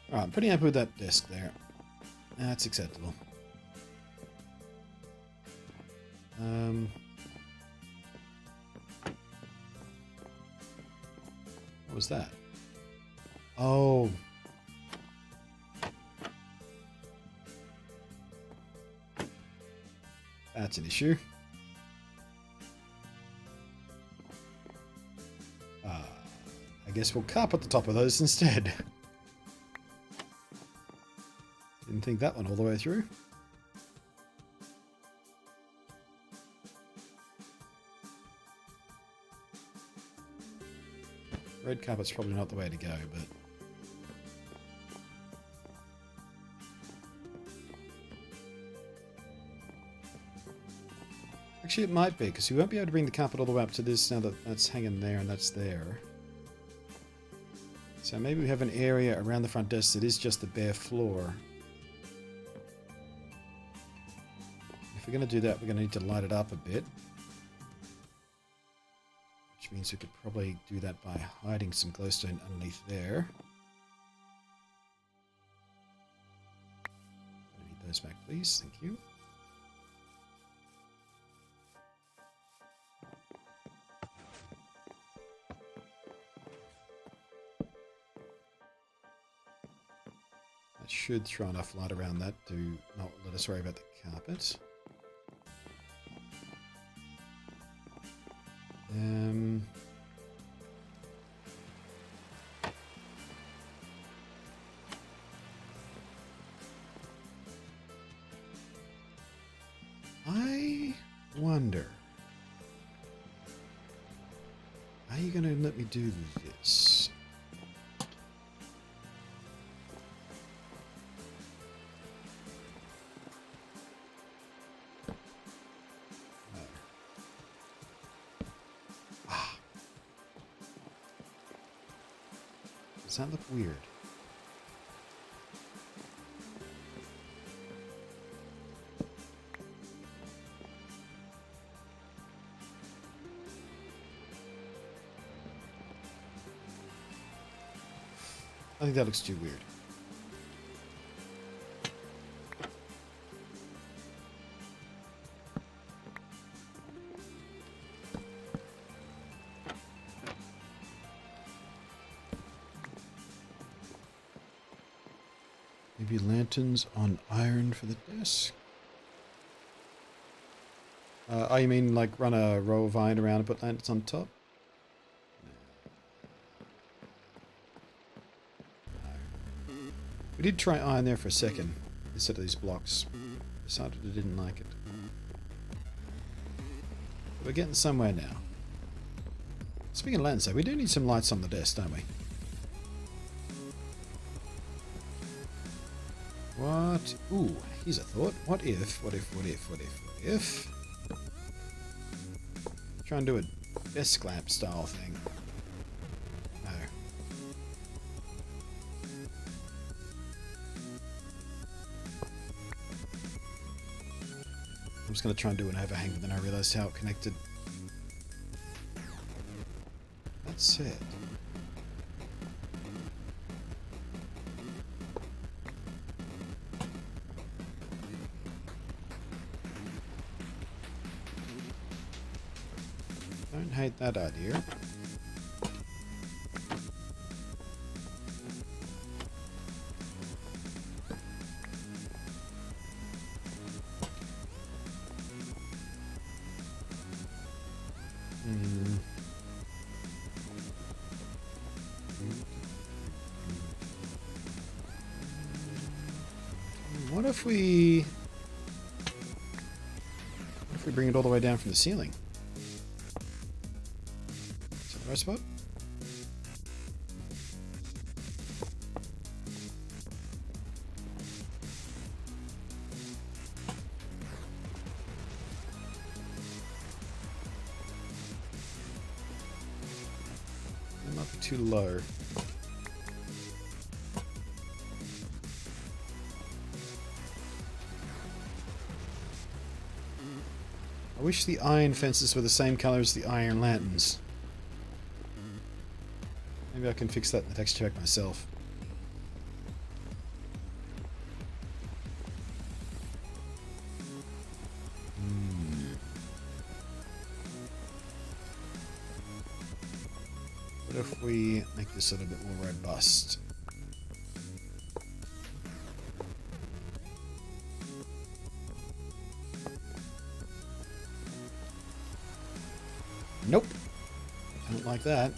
Alright, I'm pretty happy with that disc there. That's acceptable. What was that? Oh. That's an issue. I guess we'll carpet the top of those instead. Didn't think that one all the way through. Red carpet's probably not the way to go, but... Actually, it might be, because we won't be able to bring the carpet all the way up to this now that that's hanging there and that's there. So maybe we have an area around the front desk that is just the bare floor. If we're going to do that, we're going to need to light it up a bit. Which means we could probably do that by hiding some glowstone underneath there. I need those back, please. Thank you. That should throw enough light around that to not let us worry about the carpet. wonder. How are you going to let me do this? Does that look weird? I think that looks too weird. Maybe lanterns on iron for the desk? Oh, you mean like run a row of iron around and put lanterns on top? No. We did try iron there for a second, instead of these blocks. Decided I didn't like it. But we're getting somewhere now. Speaking of lanterns, though, we do need some lights on the desk, don't we? What? Ooh, here's a thought. What if? Try and do a desk lamp style thing. No. I was going to try and do an overhang, but then I realised how it connected. That's it. Don't hate that idea. What if we bring it all the way down from the ceiling? Is that the right spot? Not too low. I wish the iron fences were the same color as the iron lanterns. Maybe I can fix that in the texture pack myself. What if we make this a little bit more robust? Nope. I don't like that.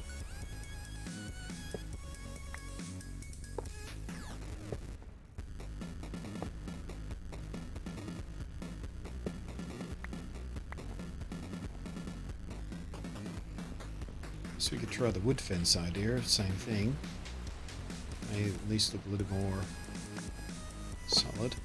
So we could try the wood fence idea, same thing. May at least look a little more solid.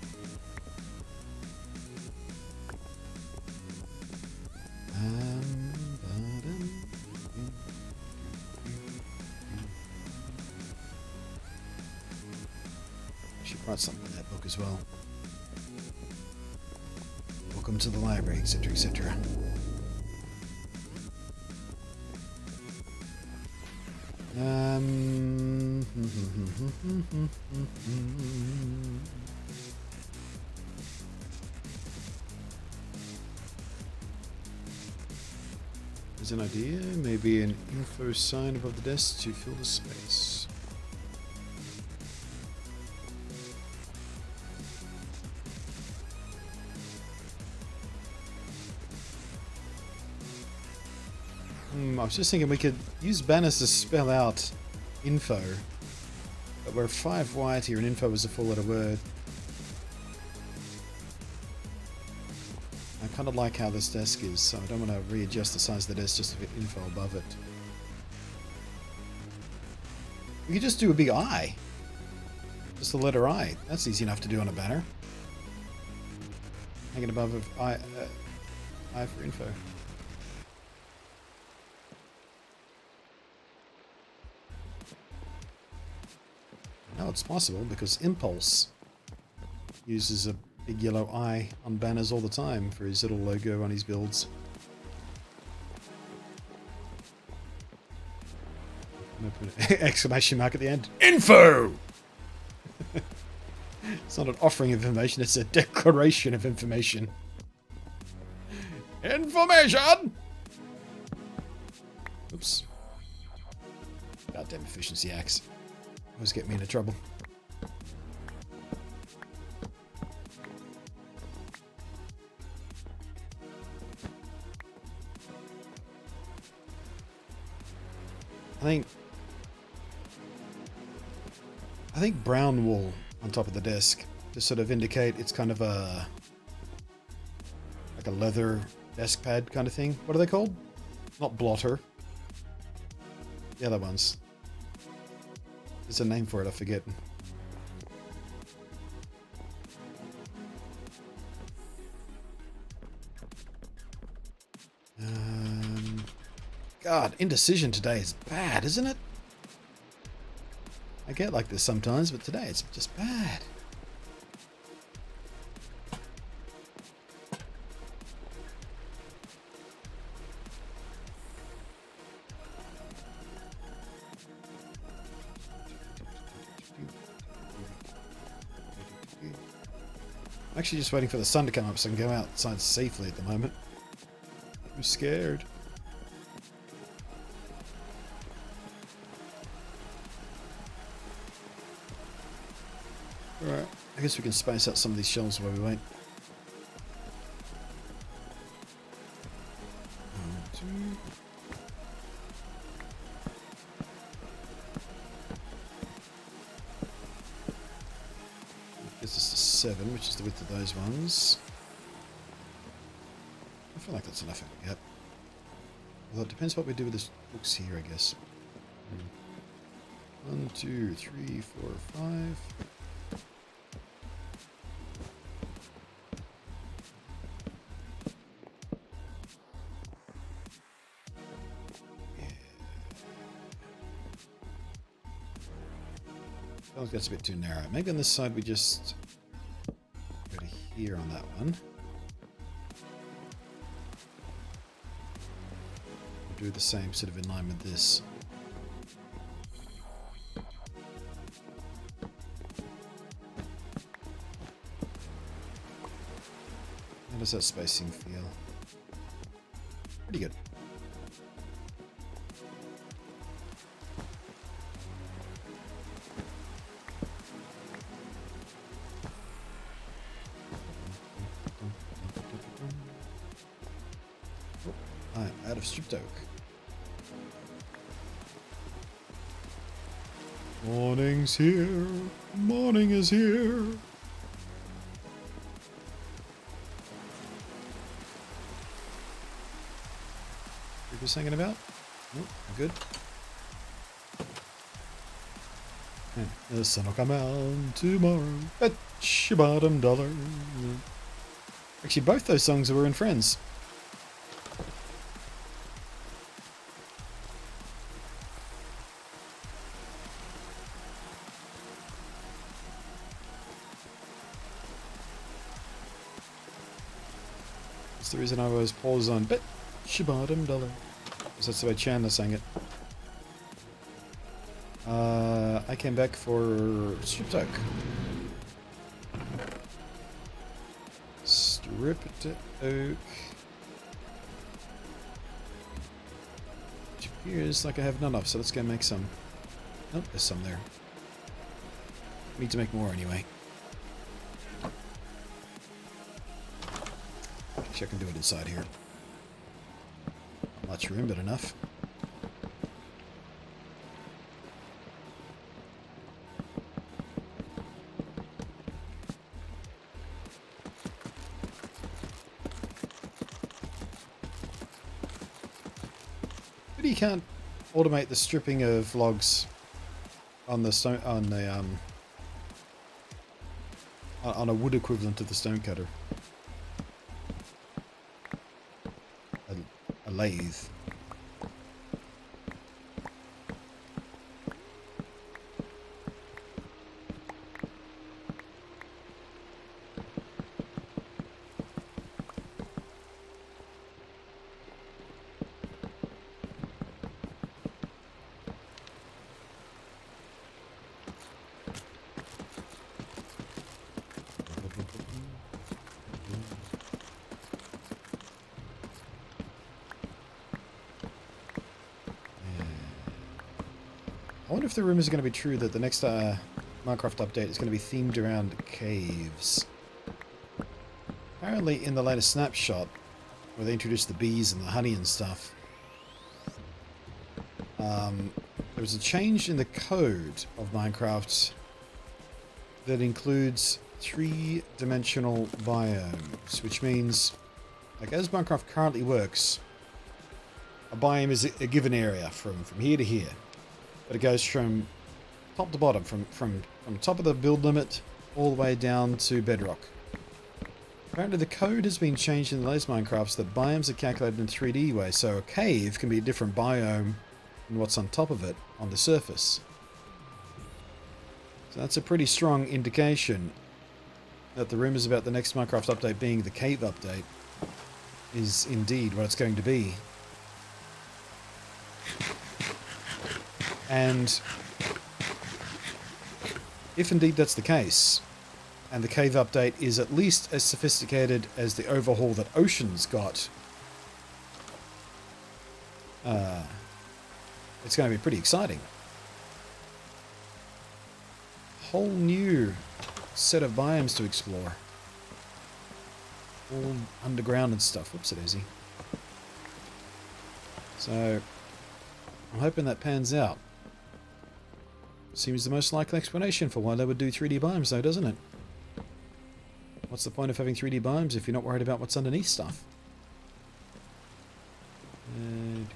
Should write something in that book as well. Welcome to the library, etc., etc. There's an idea, maybe an info sign above the desk to fill the space. I was just thinking we could use banners to spell out info, but we're 5 wide here and info is a 4-letter word. I kind of like how this desk is, so I don't want to readjust the size of the desk just to get info above it. We could just do a big I. Just the letter I. That's easy enough to do on a banner. Hanging above of I for info. Now it's possible because Impulse uses a big yellow eye on banners all the time for his little logo on his builds. Exclamation mark at the end. Info! It's not an offering of information, it's a declaration of information. Information! Oops. Goddamn efficiency axe. Always get me into trouble. I think brown wool on top of the desk to sort of indicate it's kind of a like a leather desk pad kind of thing. What are they called? Not blotter. The other ones. There's a name for it, I forget. God, indecision today is bad, isn't it? I get like this sometimes, but today it's just bad. I'm actually just waiting for the sun to come up so I can go outside safely at the moment. I'm scared. Alright, I guess we can space out some of these shelves while we wait. 1, 2. This is the 7, which is the width of those ones. I feel like that's enough. Yep. Although it depends what we do with the books here, I guess. 1, 2, 3, 4, 5. Oh, that's a bit too narrow. Maybe on this side we just go to here on that one. Do the same sort of in line with this. How does that spacing feel? Pretty good. I'm out of stripped oak. Morning's here. Morning is here. What are you singing about? Oh, good. The sun will come out tomorrow. Bet your bottom dollar. Actually, both those songs were in Friends. That's the reason I always pause on bet your bottom dollar. Because that's the way Chandler sang it. I came back for stripped oak. Stripped oak. Which appears like I have none of, so let's go make some. Nope, there's some there. Need to make more anyway. Actually, I can do it inside here. Not much room, but enough. But you can't automate the stripping of logs on the stone on a wood equivalent of the stone cutter. A lathe. I wonder if the rumors are going to be true that the next Minecraft update is going to be themed around caves. Apparently in the latest snapshot, where they introduced the bees and the honey and stuff, there was a change in the code of Minecraft that includes 3-dimensional biomes, which means, like, as Minecraft currently works, a biome is a given area from here to here. But it goes from top to bottom, from top of the build limit all the way down to bedrock. Apparently the code has been changed in the latest Minecrafts that biomes are calculated in 3D way, so a cave can be a different biome than what's on top of it on the surface. So that's a pretty strong indication that the rumors about the next Minecraft update being the cave update is indeed what it's going to be. And if indeed that's the case, and the cave update is at least as sophisticated as the overhaul that Oceans got, it's going to be pretty exciting. Whole new set of biomes to explore. All underground and stuff. Whoops, it easy. So I'm hoping that pans out. Seems the most likely explanation for why they would do 3D biomes, though, doesn't it? What's the point of having 3D biomes if you're not worried about what's underneath stuff? And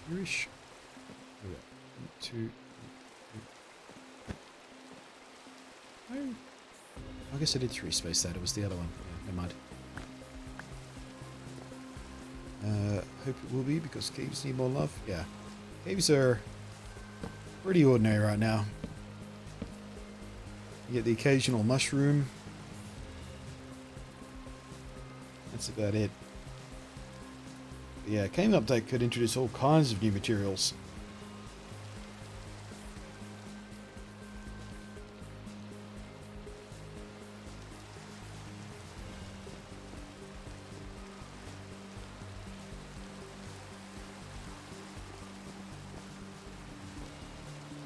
here-ish. Oh, I guess I did 3 space that. It was the other one. Yeah, never mind. Hope it will be, because caves need more love. Yeah. Caves are pretty ordinary right now. You get the occasional mushroom. That's about it. But yeah, cave update could introduce all kinds of new materials.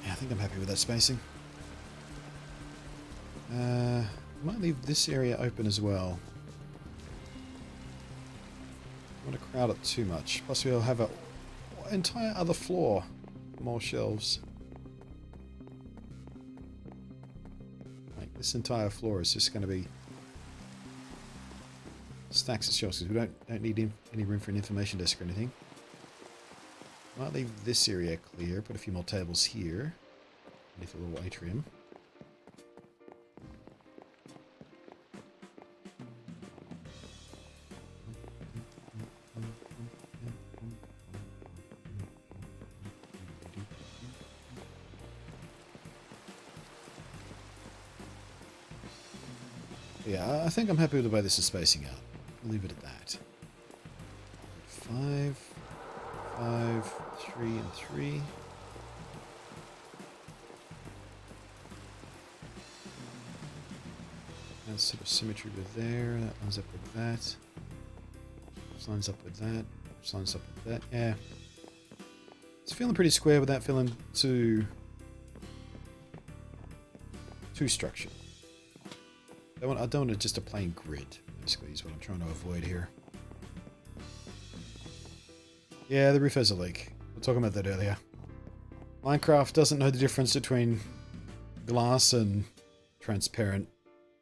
I think I'm happy with that spacing. Might leave this area open as well. I don't want to crowd it too much. Plus we'll have an entire other floor. More shelves. Like, this entire floor is just going to be stacks of shelves, because we don't need any room for an information desk or anything. Might leave this area clear, put a few more tables here. Leave a little atrium. Yeah, I think I'm happy with the way this is spacing out. I'll leave it at that. 5, 5, 3, and 3. That's sort of symmetry with there. That lines up with that. This lines up with that. This lines up with that. Yeah. It's feeling pretty square without feeling too structured. I don't want just a plain grid, basically, is what I'm trying to avoid here. Yeah, the roof has a leak. We were talking about that earlier. Minecraft doesn't know the difference between glass and transparent.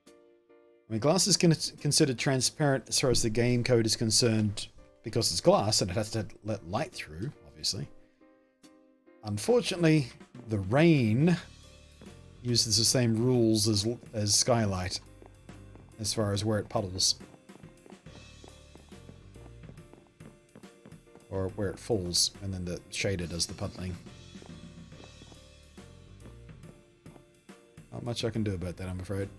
I mean, glass is considered transparent as far as the game code is concerned because it's glass and it has to let light through, obviously. Unfortunately, the rain uses the same rules as skylight as far as where it puddles. Or where it falls, and then the shader does the puddling. Not much I can do about that, I'm afraid.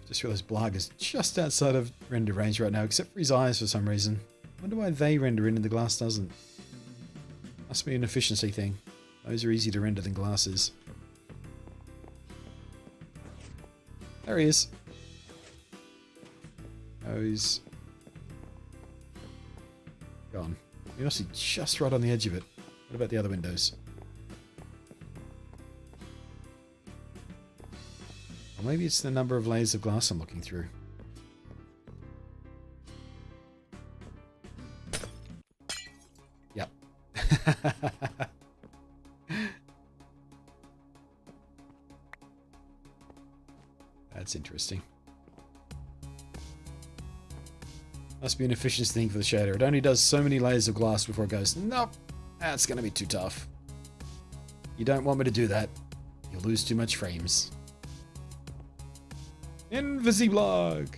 Just realised Blarg is just outside of render range right now, except for his eyes for some reason. I wonder why they render in and the glass doesn't. Must be an efficiency thing. Those are easier to render than glasses. There he is. Oh, he's gone. You're actually just right on the edge of it. What about the other windows? Or maybe it's the number of layers of glass I'm looking through. Yep. That's interesting. Must be an efficiency thing for the shader. It only does so many layers of glass before it goes, nope, that's going to be too tough. You don't want me to do that. You'll lose too much frames. Invisiblog!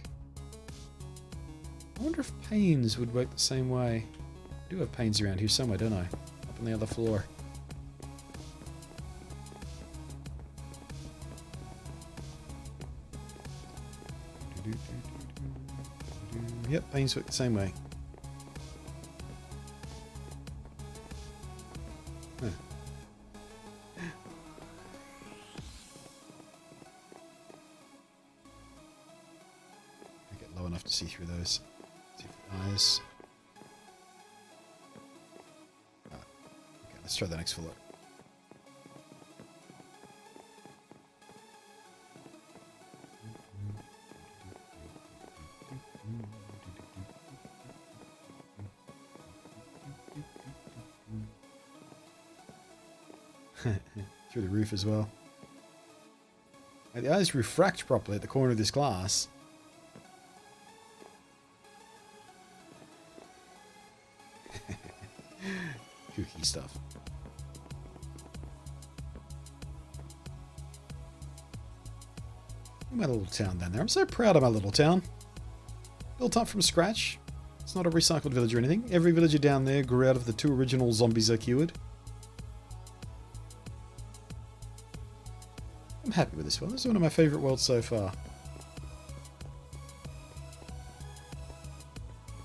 I wonder if panes would work the same way. I do have panes around here somewhere, don't I? Up on the other floor. Yep, panes work the same way. Huh. I get low enough to see through those. See the eyes. Ah, okay, let's try the next floor. Through the roof as well. Now, the eyes refract properly at the corner of this glass. Kooky stuff. My little town down there. I'm so proud of my little town. Built up from scratch. It's not a recycled village or anything. Every villager down there grew out of the 2 original zombies I cured. I'm happy with this one. This is one of my favourite worlds so far.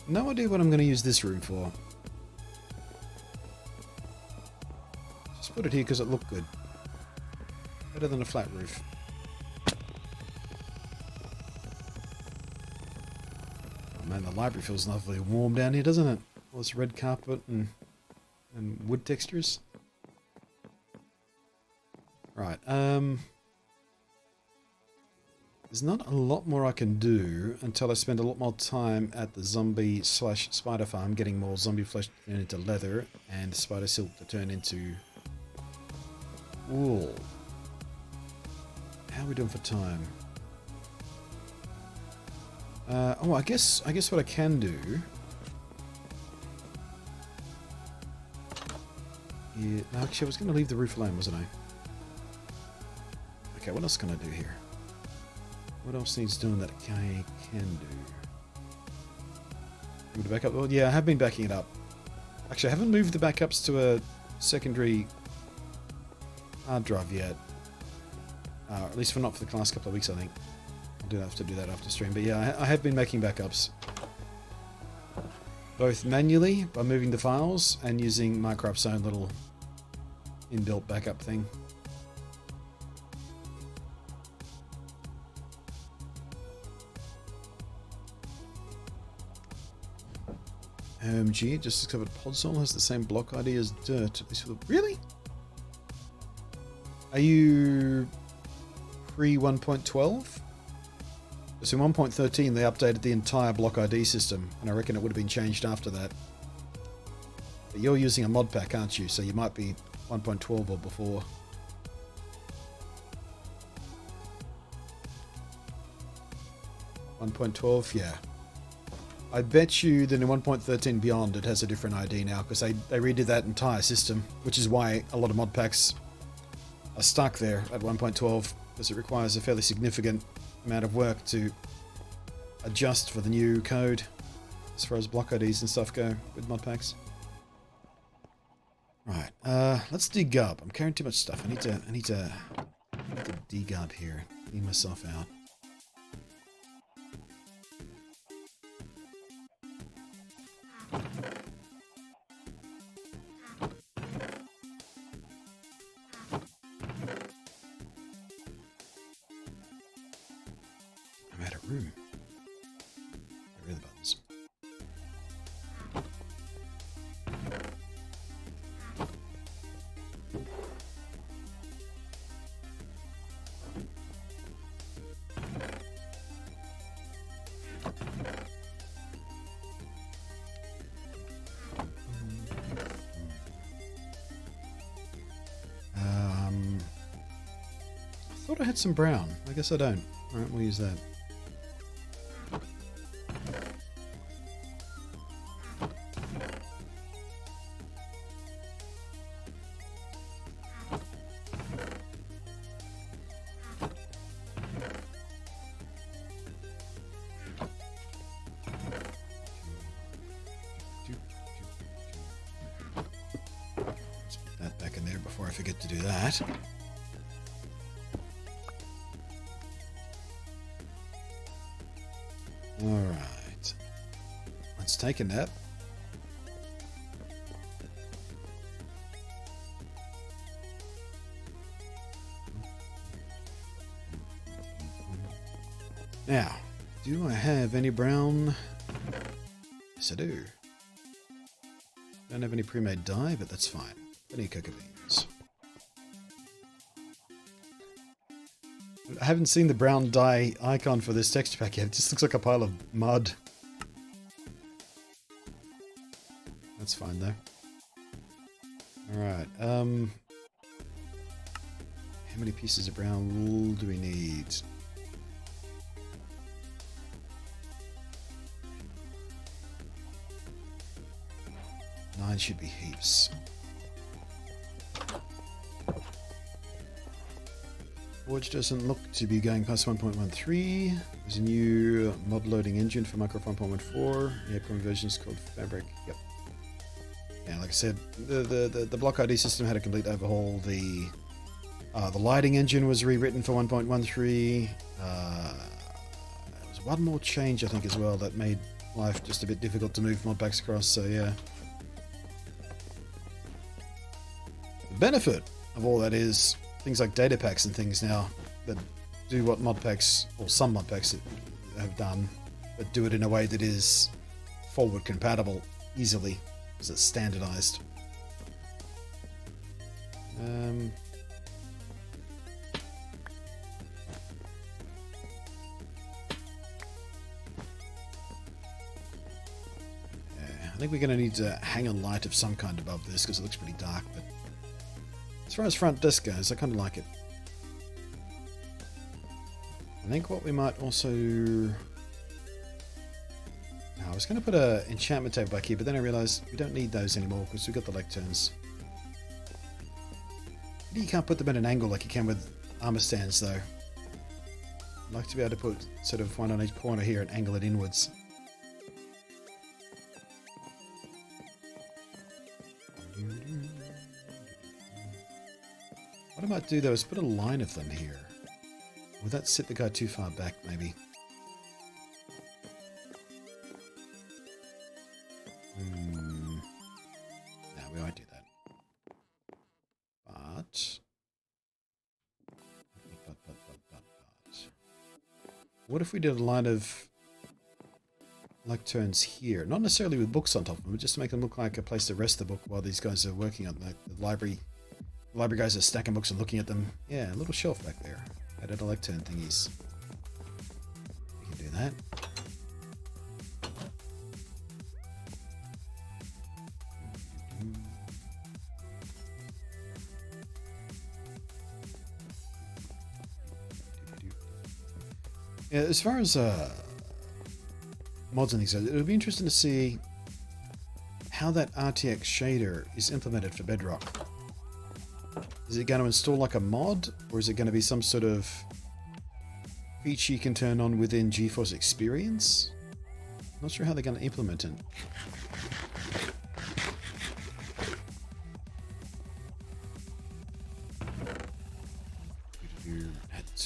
No idea what I'm going to use this room for. Just put it here because it looked good. Better than a flat roof. Oh man, the library feels lovely warm down here, doesn't it? All this red carpet and wood textures. Right, there's not a lot more I can do until I spend a lot more time at the zombie/spider farm getting more zombie flesh to turn into leather and spider silk to turn into wool. How are we doing for time? Oh, I guess what I can do. Yeah, no, actually, I was going to leave the roof alone, wasn't I? Okay, what else can I do here? What else needs doing that I can do? Move the backup. Well, yeah, I have been backing it up. Actually, I haven't moved the backups to a secondary hard drive yet. At least not for the last couple of weeks, I think. I'll do have to do that after stream. But yeah, I have been making backups. Both manually, by moving the files, and using Minecraft's own little inbuilt backup thing. OMG, just discovered Podzol has the same block ID as Dirt. Really? Are you pre 1.12? So in 1.13 they updated the entire block ID system, and I reckon it would have been changed after that. But you're using a mod pack, aren't you? So you might be 1.12 or before. .12, yeah. I bet you that in 1.13 beyond it has a different ID now, because they redid that entire system, which is why a lot of mod packs are stuck there at 1.12, because it requires a fairly significant amount of work to adjust for the new code as far as block IDs and stuff go with mod packs. Right, let's dig up. I'm carrying too much stuff. I need to dig up here, clean myself out. I'm out of room. Get rid of the buttons. I thought I had some brown. I guess I don't. Alright, we'll use that. Let's put that back in there before I forget to do that. Alright. Let's take a nap. Now, do I have any brown? Yes, I do. Don't have any pre-made dye, but that's fine. Any cocoa beans. I haven't seen the brown dye icon for this texture pack yet. It just looks like a pile of mud. That's fine though. Alright, how many pieces of brown wool do we need? Nine should be heaps. Forge doesn't look to be going past 1.13. There's a new mod loading engine for Minecraft 1.14. The upcoming version is called Fabric. Yep. Yeah, like I said, the block ID system had a complete overhaul. The lighting engine was rewritten for 1.13. There was one more change, I think, as well, that made life just a bit difficult to move mod packs across. So yeah. The benefit of all that is things like data packs and things now that do what mod packs, or some mod packs have done, but do it in a way that is forward compatible easily, because it's standardized. Yeah, I think we're going to need to hang a light of some kind above this because it looks pretty dark, but as far as front disc goes, I kind of like it. I think what we might also... No, I was going to put an enchantment table back here, but then I realised we don't need those anymore because we've got the lecterns. You can't put them at an angle like you can with armor stands, though. I'd like to be able to put sort of one on each corner here and angle it inwards. What I might do though is put a line of them here. Would that sit the guy too far back, maybe? No, we won't do that. But... What if we did a line of lecterns here? Not necessarily with books on top of them, but just to make them look like a place to rest the book while these guys are working on the library. The library guys are stacking books and looking at them. Yeah, a little shelf back there. Added a lectern thingies. We can do that. Yeah, as far as mods and things. So it would be interesting to see how that RTX shader is implemented for Bedrock. Is it going to install like a mod, or is it going to be some sort of feature you can turn on within GeForce Experience? Not sure how they're going to implement it.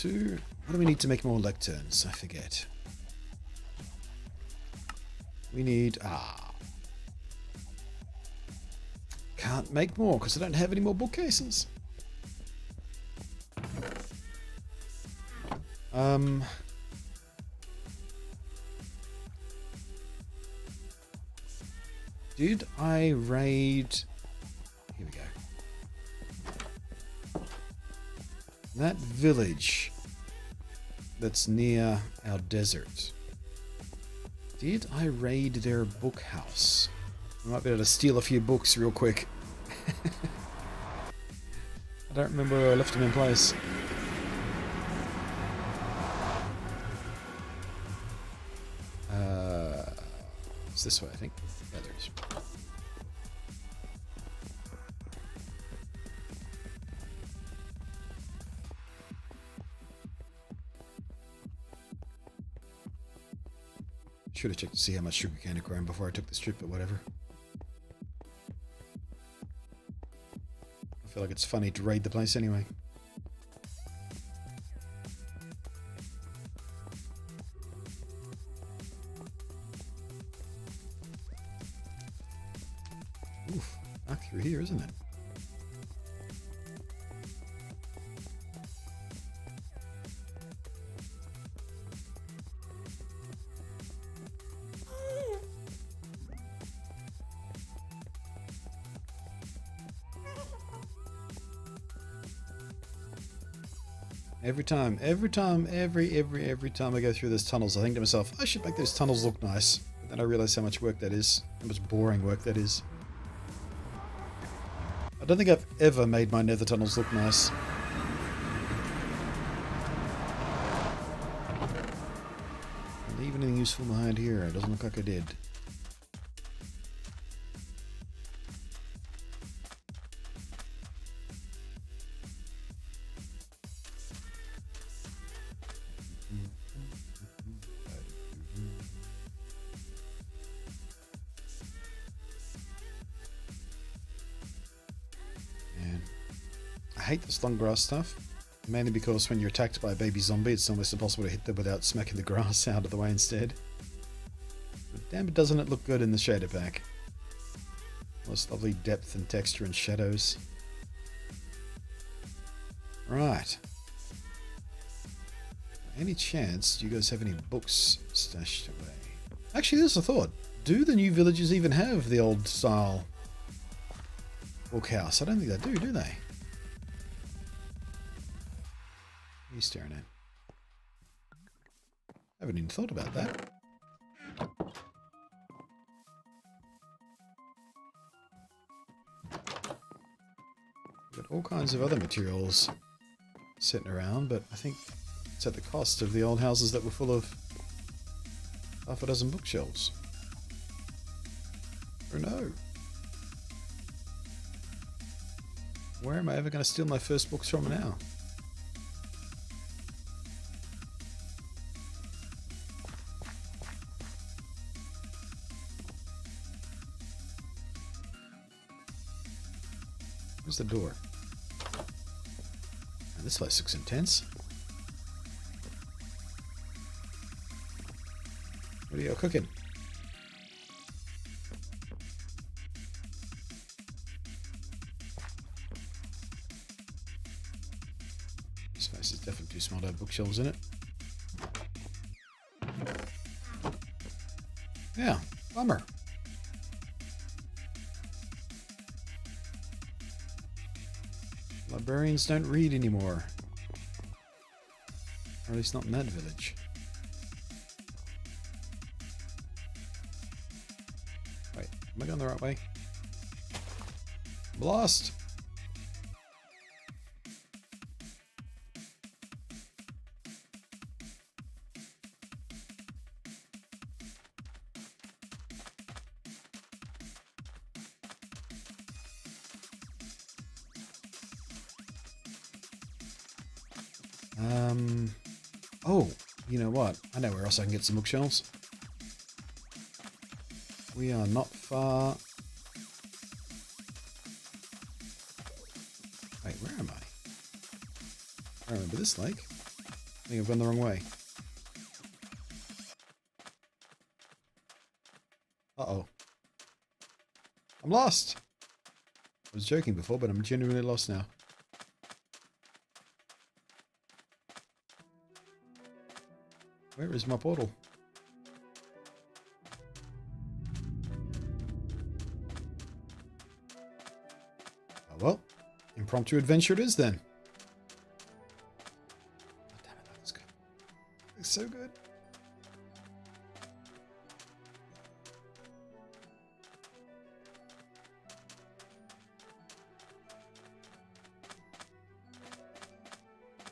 What do we need to make more lecterns? I forget. We need... Can't make more because I don't have any more bookcases. Did I raid... Here we go. That village that's near our desert. Did I raid their book house? I might be able to steal a few books real quick. I don't remember where I left them in place. It's this way, I think. Yeah, there it is. Should have checked to see how much sugarcane had grown before I took this trip, but whatever. I feel like it's funny to raid the place anyway. Oof, back through here, isn't it? Every time I go through those tunnels, I think to myself, I should make those tunnels look nice. But then I realize how much work that is, how much boring work that is. I don't think I've ever made my nether tunnels look nice. And leave anything useful behind here. It doesn't look like I did. I hate this long grass stuff, mainly because when you're attacked by a baby zombie, it's almost impossible to hit them without smacking the grass out of the way instead. But damn it, doesn't it look good in the shader pack? All this lovely depth and texture and shadows. Right. Any chance do you guys have any books stashed away? Actually, there's a thought. Do the new villages even have the old style bookhouse? I don't think they do they? What are you staring at? I haven't even thought about that. Got all kinds of other materials sitting around, but I think it's at the cost of the old houses that were full of half a dozen bookshelves. Or no. Where am I ever going to steal my first books from now? Where's the door? Man, this place looks intense. What are you cooking? This place is definitely too small to have bookshelves in it. Yeah, bummer. Librarians don't read anymore. Or at least not in that village. Wait, am I going the right way? I'm lost! Oh, you know what? I know where else I can get some bookshelves. We are not far. Wait, where am I? I remember this lake. I think I've gone the wrong way. Uh-oh. I'm lost! I was joking before, but I'm genuinely lost now. Where is my portal? Oh well, impromptu adventure it is then. Oh, damn it, that looks good. That looks so good.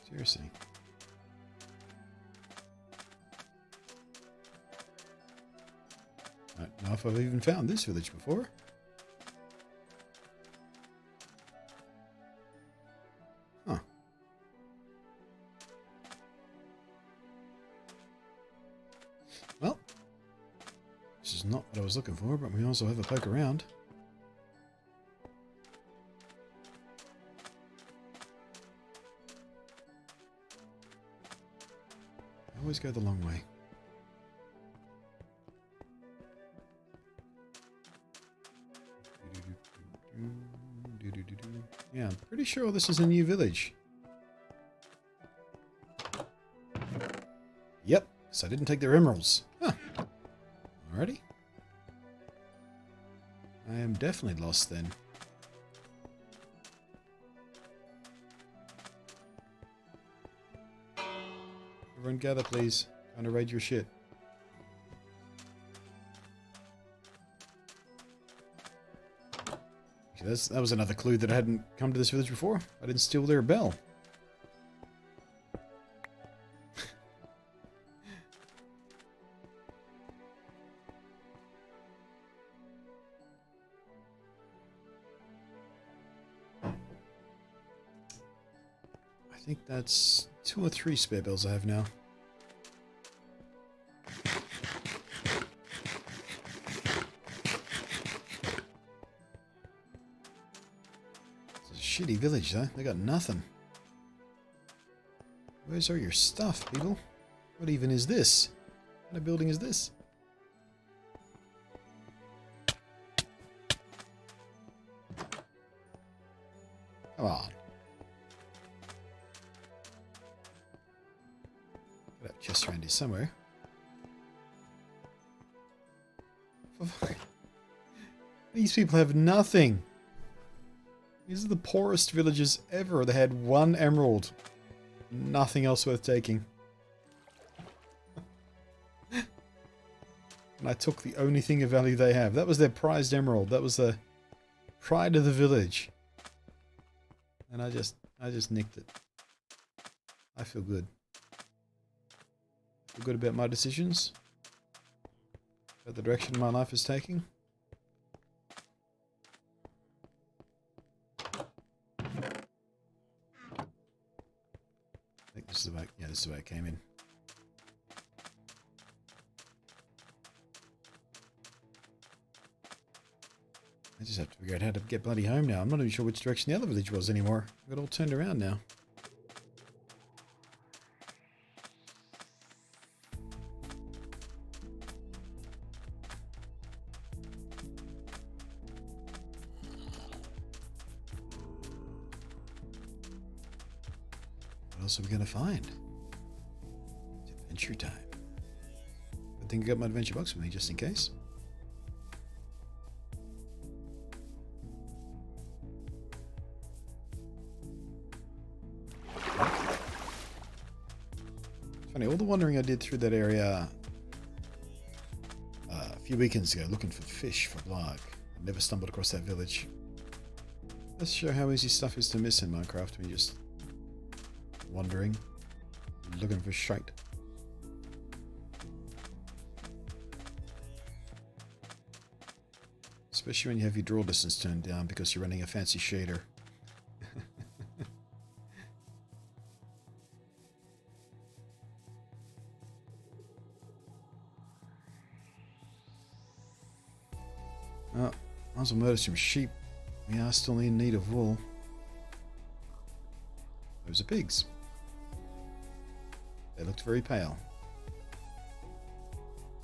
Seriously. I don't know if I've even found this village before. Huh. Well, this is not what I was looking for, but we also have a poke around. I always go the long way. Yeah, I'm pretty sure this is a new village. Yep, so I didn't take their emeralds. Huh. Alrighty. I am definitely lost then. Everyone gather, please. Trying to raid your shit. Okay, that was another clue that I hadn't come to this village before. I didn't steal their bell. I think that's 2 or 3 spare bells I have now. It's a shitty village, though. They got nothing. Where's all your stuff, people? What even is this? What kind of building is this? Come on. Got a chest around here somewhere. These people have nothing. These are the poorest villages ever. They had 1 emerald. Nothing else worth taking. And I took the only thing of value they have. That was their prized emerald. That was the pride of the village. And I just nicked it. I feel good. Feel good about my decisions. About the direction my life is taking. I think this is the way, yeah, this is the way I came in. I just have to figure out how to get bloody home now. I'm not even sure which direction the other village was anymore. I've got all turned around now. What else are we going to find? It's adventure time. I think I got my adventure box with me just in case. Funny, all the wandering I did through that area a few weekends ago looking for fish for blog. I never stumbled across that village. Let's show how easy stuff is to miss in Minecraft when you're just wandering, looking for shite. Especially when you have your draw distance turned down because you're running a fancy shader. Oh, might as well murder some sheep. We are still in need of wool. Those are pigs. They looked very pale.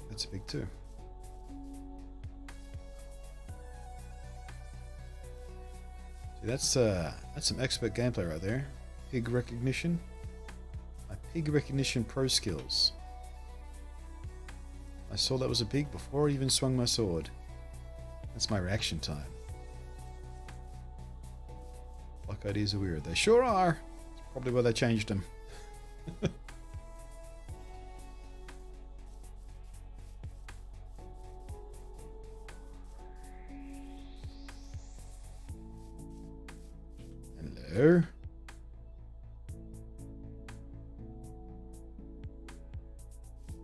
That's a pig too. See, that's some expert gameplay right there. Pig recognition. My pig recognition pro skills. I saw that was a pig before I even swung my sword. That's my reaction time. Block IDs are weird. They sure are. That's probably why they changed them. Hello.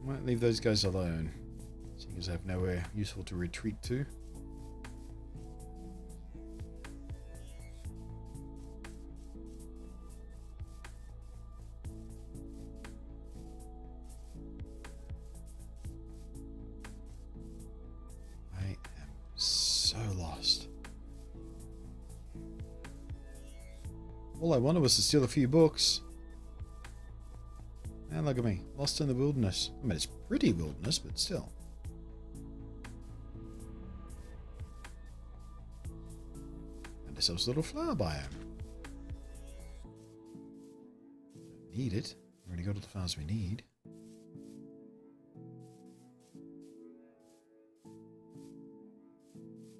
Might leave those guys alone, seeing as I have nowhere useful to retreat to. I am so lost. All I wanted was to steal a few books. And look at me, lost in the wilderness. I mean, it's pretty wilderness, but still. And ourselves a little flower biome. Don't need it. We already got all the flowers we need.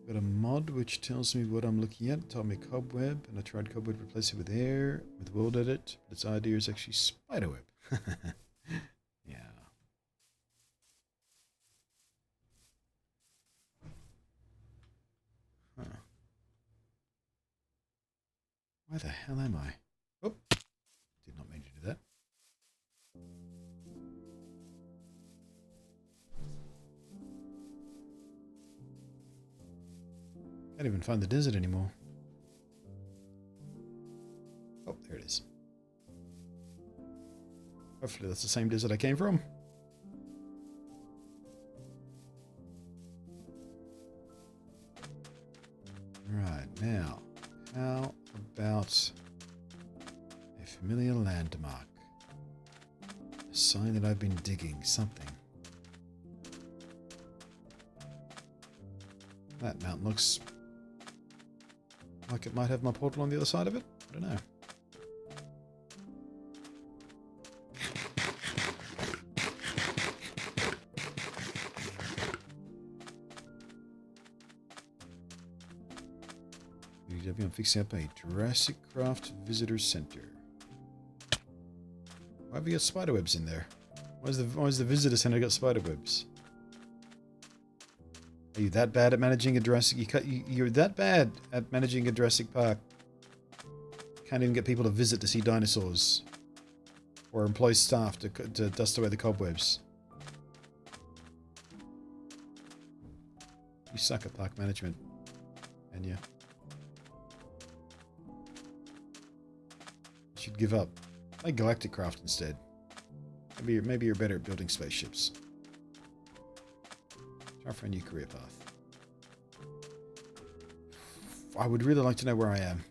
Got a mod which tells me what I'm looking at. It told me cobweb, and I tried cobweb to replace it with air, with world edit, but its idea is actually spiderweb. Yeah. Huh. Where the hell am I? Oh, did not mean to do that. Can't even find the desert anymore. Oh, there it is. Hopefully that's the same desert I came from. Right, now, how about a familiar landmark? A sign that I've been digging, something. That mountain looks like it might have my portal on the other side of it. I don't know. I'm fixing up a Jurassic Craft Visitor Center. Why have we got spiderwebs in there? Why is the visitor center got spiderwebs? Are you that bad at managing a Jurassic? You're that bad at managing a Jurassic Park. Can't even get people to visit to see dinosaurs, or employ staff to dust away the cobwebs. You suck at park management, and you should give up. Play Galactic Craft instead. Maybe you're better at building spaceships. Try for a new career path. I would really like to know where I am.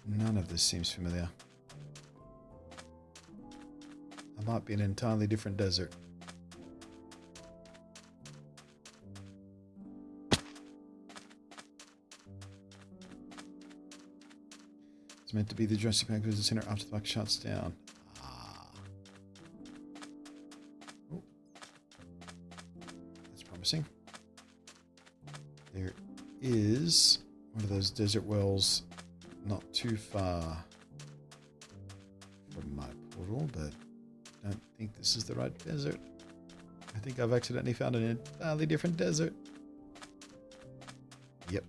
None of this seems familiar. I might be in an entirely different desert. It's meant to be the Jurassic Park Visitor Center after the park shuts down. Ah. Oh. That's promising. There is one of those desert wells not too far from my portal, but I don't think this is the right desert. I think I've accidentally found an entirely different desert. Yep.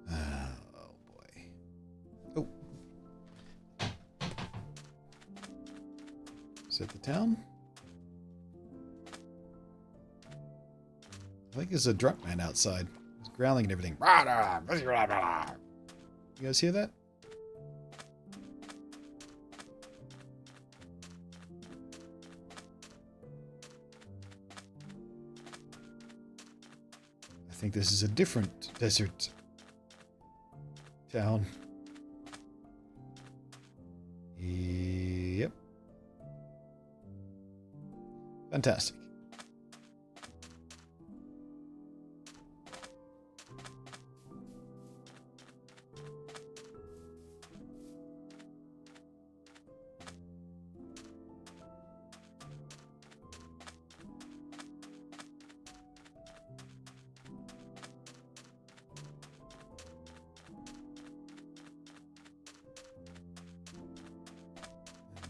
Oh boy. Oh. Is that the town? I think there's a drunk man outside. He's growling and everything. You guys hear that? think this is a different desert town. Yep. Fantastic.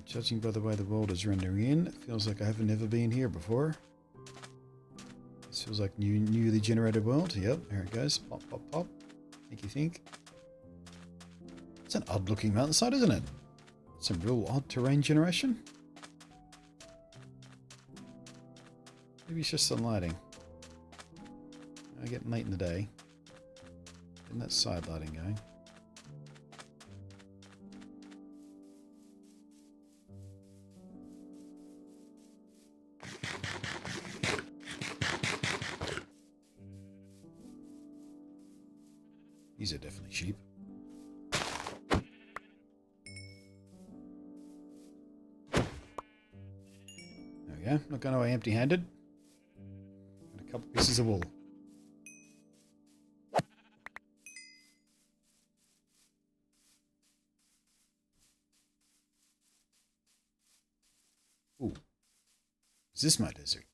Judging by the way the world is rendering in, it feels like I have never been here before. This feels like newly generated world. Yep, there it goes. Pop, pop, pop. Think you think? It's an odd looking mountainside, isn't it? Some real odd terrain generation. Maybe it's just some lighting. I get late in the day. Getting that side lighting going. These are definitely sheep. There we go. Not going away empty-handed. And a couple pieces of wool. Ooh. Is this my desert?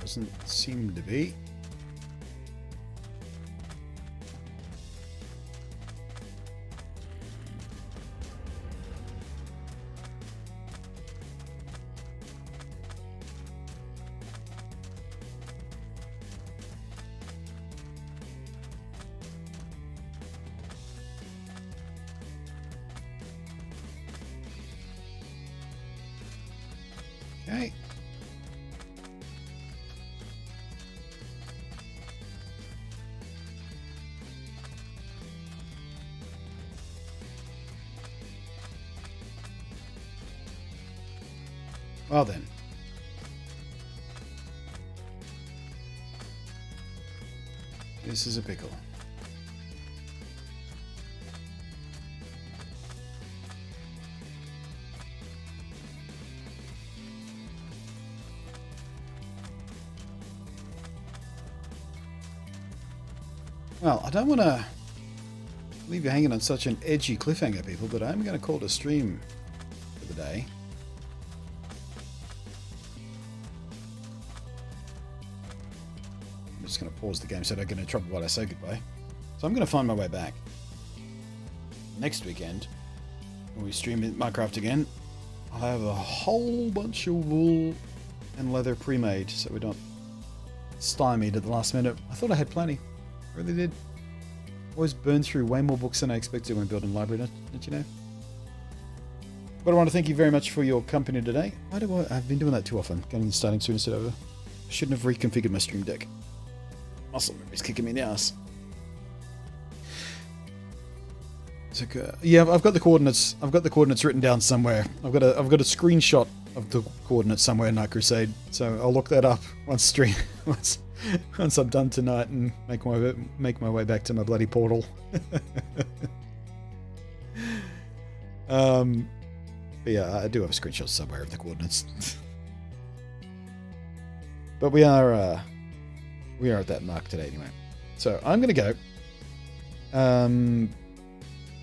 Doesn't seem to be. Okay. Well then. This is a pickle. Well, I don't want to leave you hanging on such an edgy cliffhanger, people, but I'm going to call it a stream for the day. I'm just going to pause the game so I don't get in trouble while I say goodbye. So I'm going to find my way back. Next weekend, when we stream Minecraft again, I'll have a whole bunch of wool and leather pre-made so we don't stymied at the last minute. I thought I had plenty. I really did. Always burn through way more books than I expected when building a library, don't you know? But I want to thank you very much for your company today. Why do I've been doing that too often, going and starting soon instead of over. I shouldn't have reconfigured my stream deck. Muscle memory's kicking me in the ass. So, yeah, I've got the coordinates. I've got the coordinates written down somewhere. I've got a screenshot of the coordinates somewhere in Night Crusade. So I'll look that up once I'm done tonight and make my way back to my bloody portal. But yeah, I do have a screenshot somewhere of the coordinates. But we are at that mark today anyway. So I'm gonna go.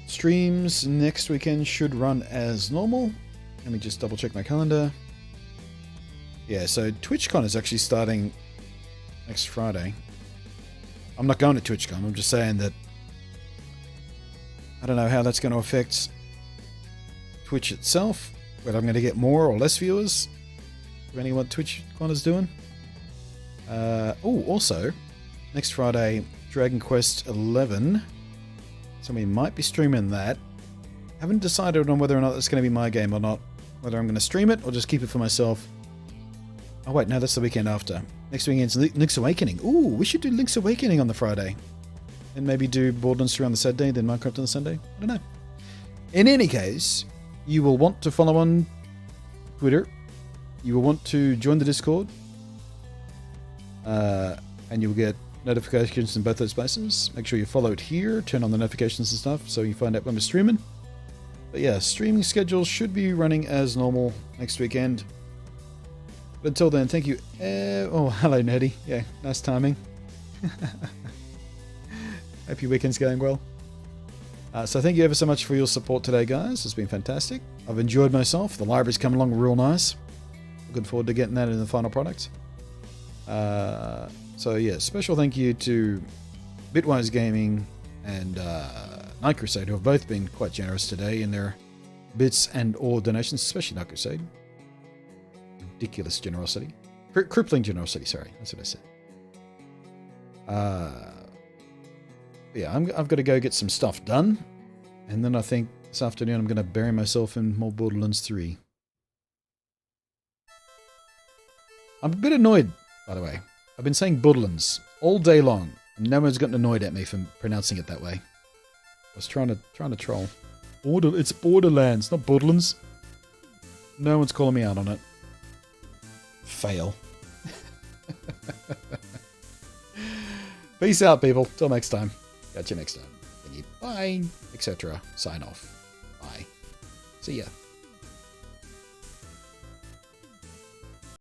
Streams next weekend should run as normal. Let me just double check my calendar. Yeah, so TwitchCon is actually starting next Friday. I'm not going to TwitchCon. I'm just saying that I don't know how that's going to affect Twitch itself, whether I'm going to get more or less viewers, depending on what TwitchCon is doing. Also, next Friday, Dragon Quest 11. So we might be streaming that. Haven't decided on whether or not it's going to be my game or not. Whether I'm going to stream it or just keep it for myself. Oh wait, no, that's the weekend after. Next weekend's Link's Awakening. Ooh, we should do Link's Awakening on the Friday. And maybe do Borderlands 3 on the Saturday, then Minecraft on the Sunday. I don't know. In any case, you will want to follow on Twitter. You will want to join the Discord. And you'll get notifications in both those places. Make sure you follow it here. Turn on the notifications and stuff so you find out when we're streaming. But yeah, streaming schedules should be running as normal next weekend. But until then, thank you. Oh, hello, Nettie. Yeah, nice timing. Hope your weekend's going well. So thank you ever so much for your support today, guys. It's been fantastic. I've enjoyed myself. The library's come along real nice. Looking forward to getting that in the final product. So yeah, special thank you to Bitwise Gaming and Night Crusade, who have both been quite generous today in their bits and or donations, especially Night Crusade. Ridiculous generosity. Crippling generosity, sorry. That's what I said. Yeah, I've got to go get some stuff done. And then I think this afternoon I'm going to bury myself in more Borderlands 3. I'm a bit annoyed, by the way. I've been saying Borderlands all day long, and no one's gotten annoyed at me for pronouncing it that way. I was trying to troll. It's Borderlands, not Borderlands. No one's calling me out on it. Fail. Peace out, people. Till next time. Catch you next time. Bye, etc. Sign off. Bye. See ya.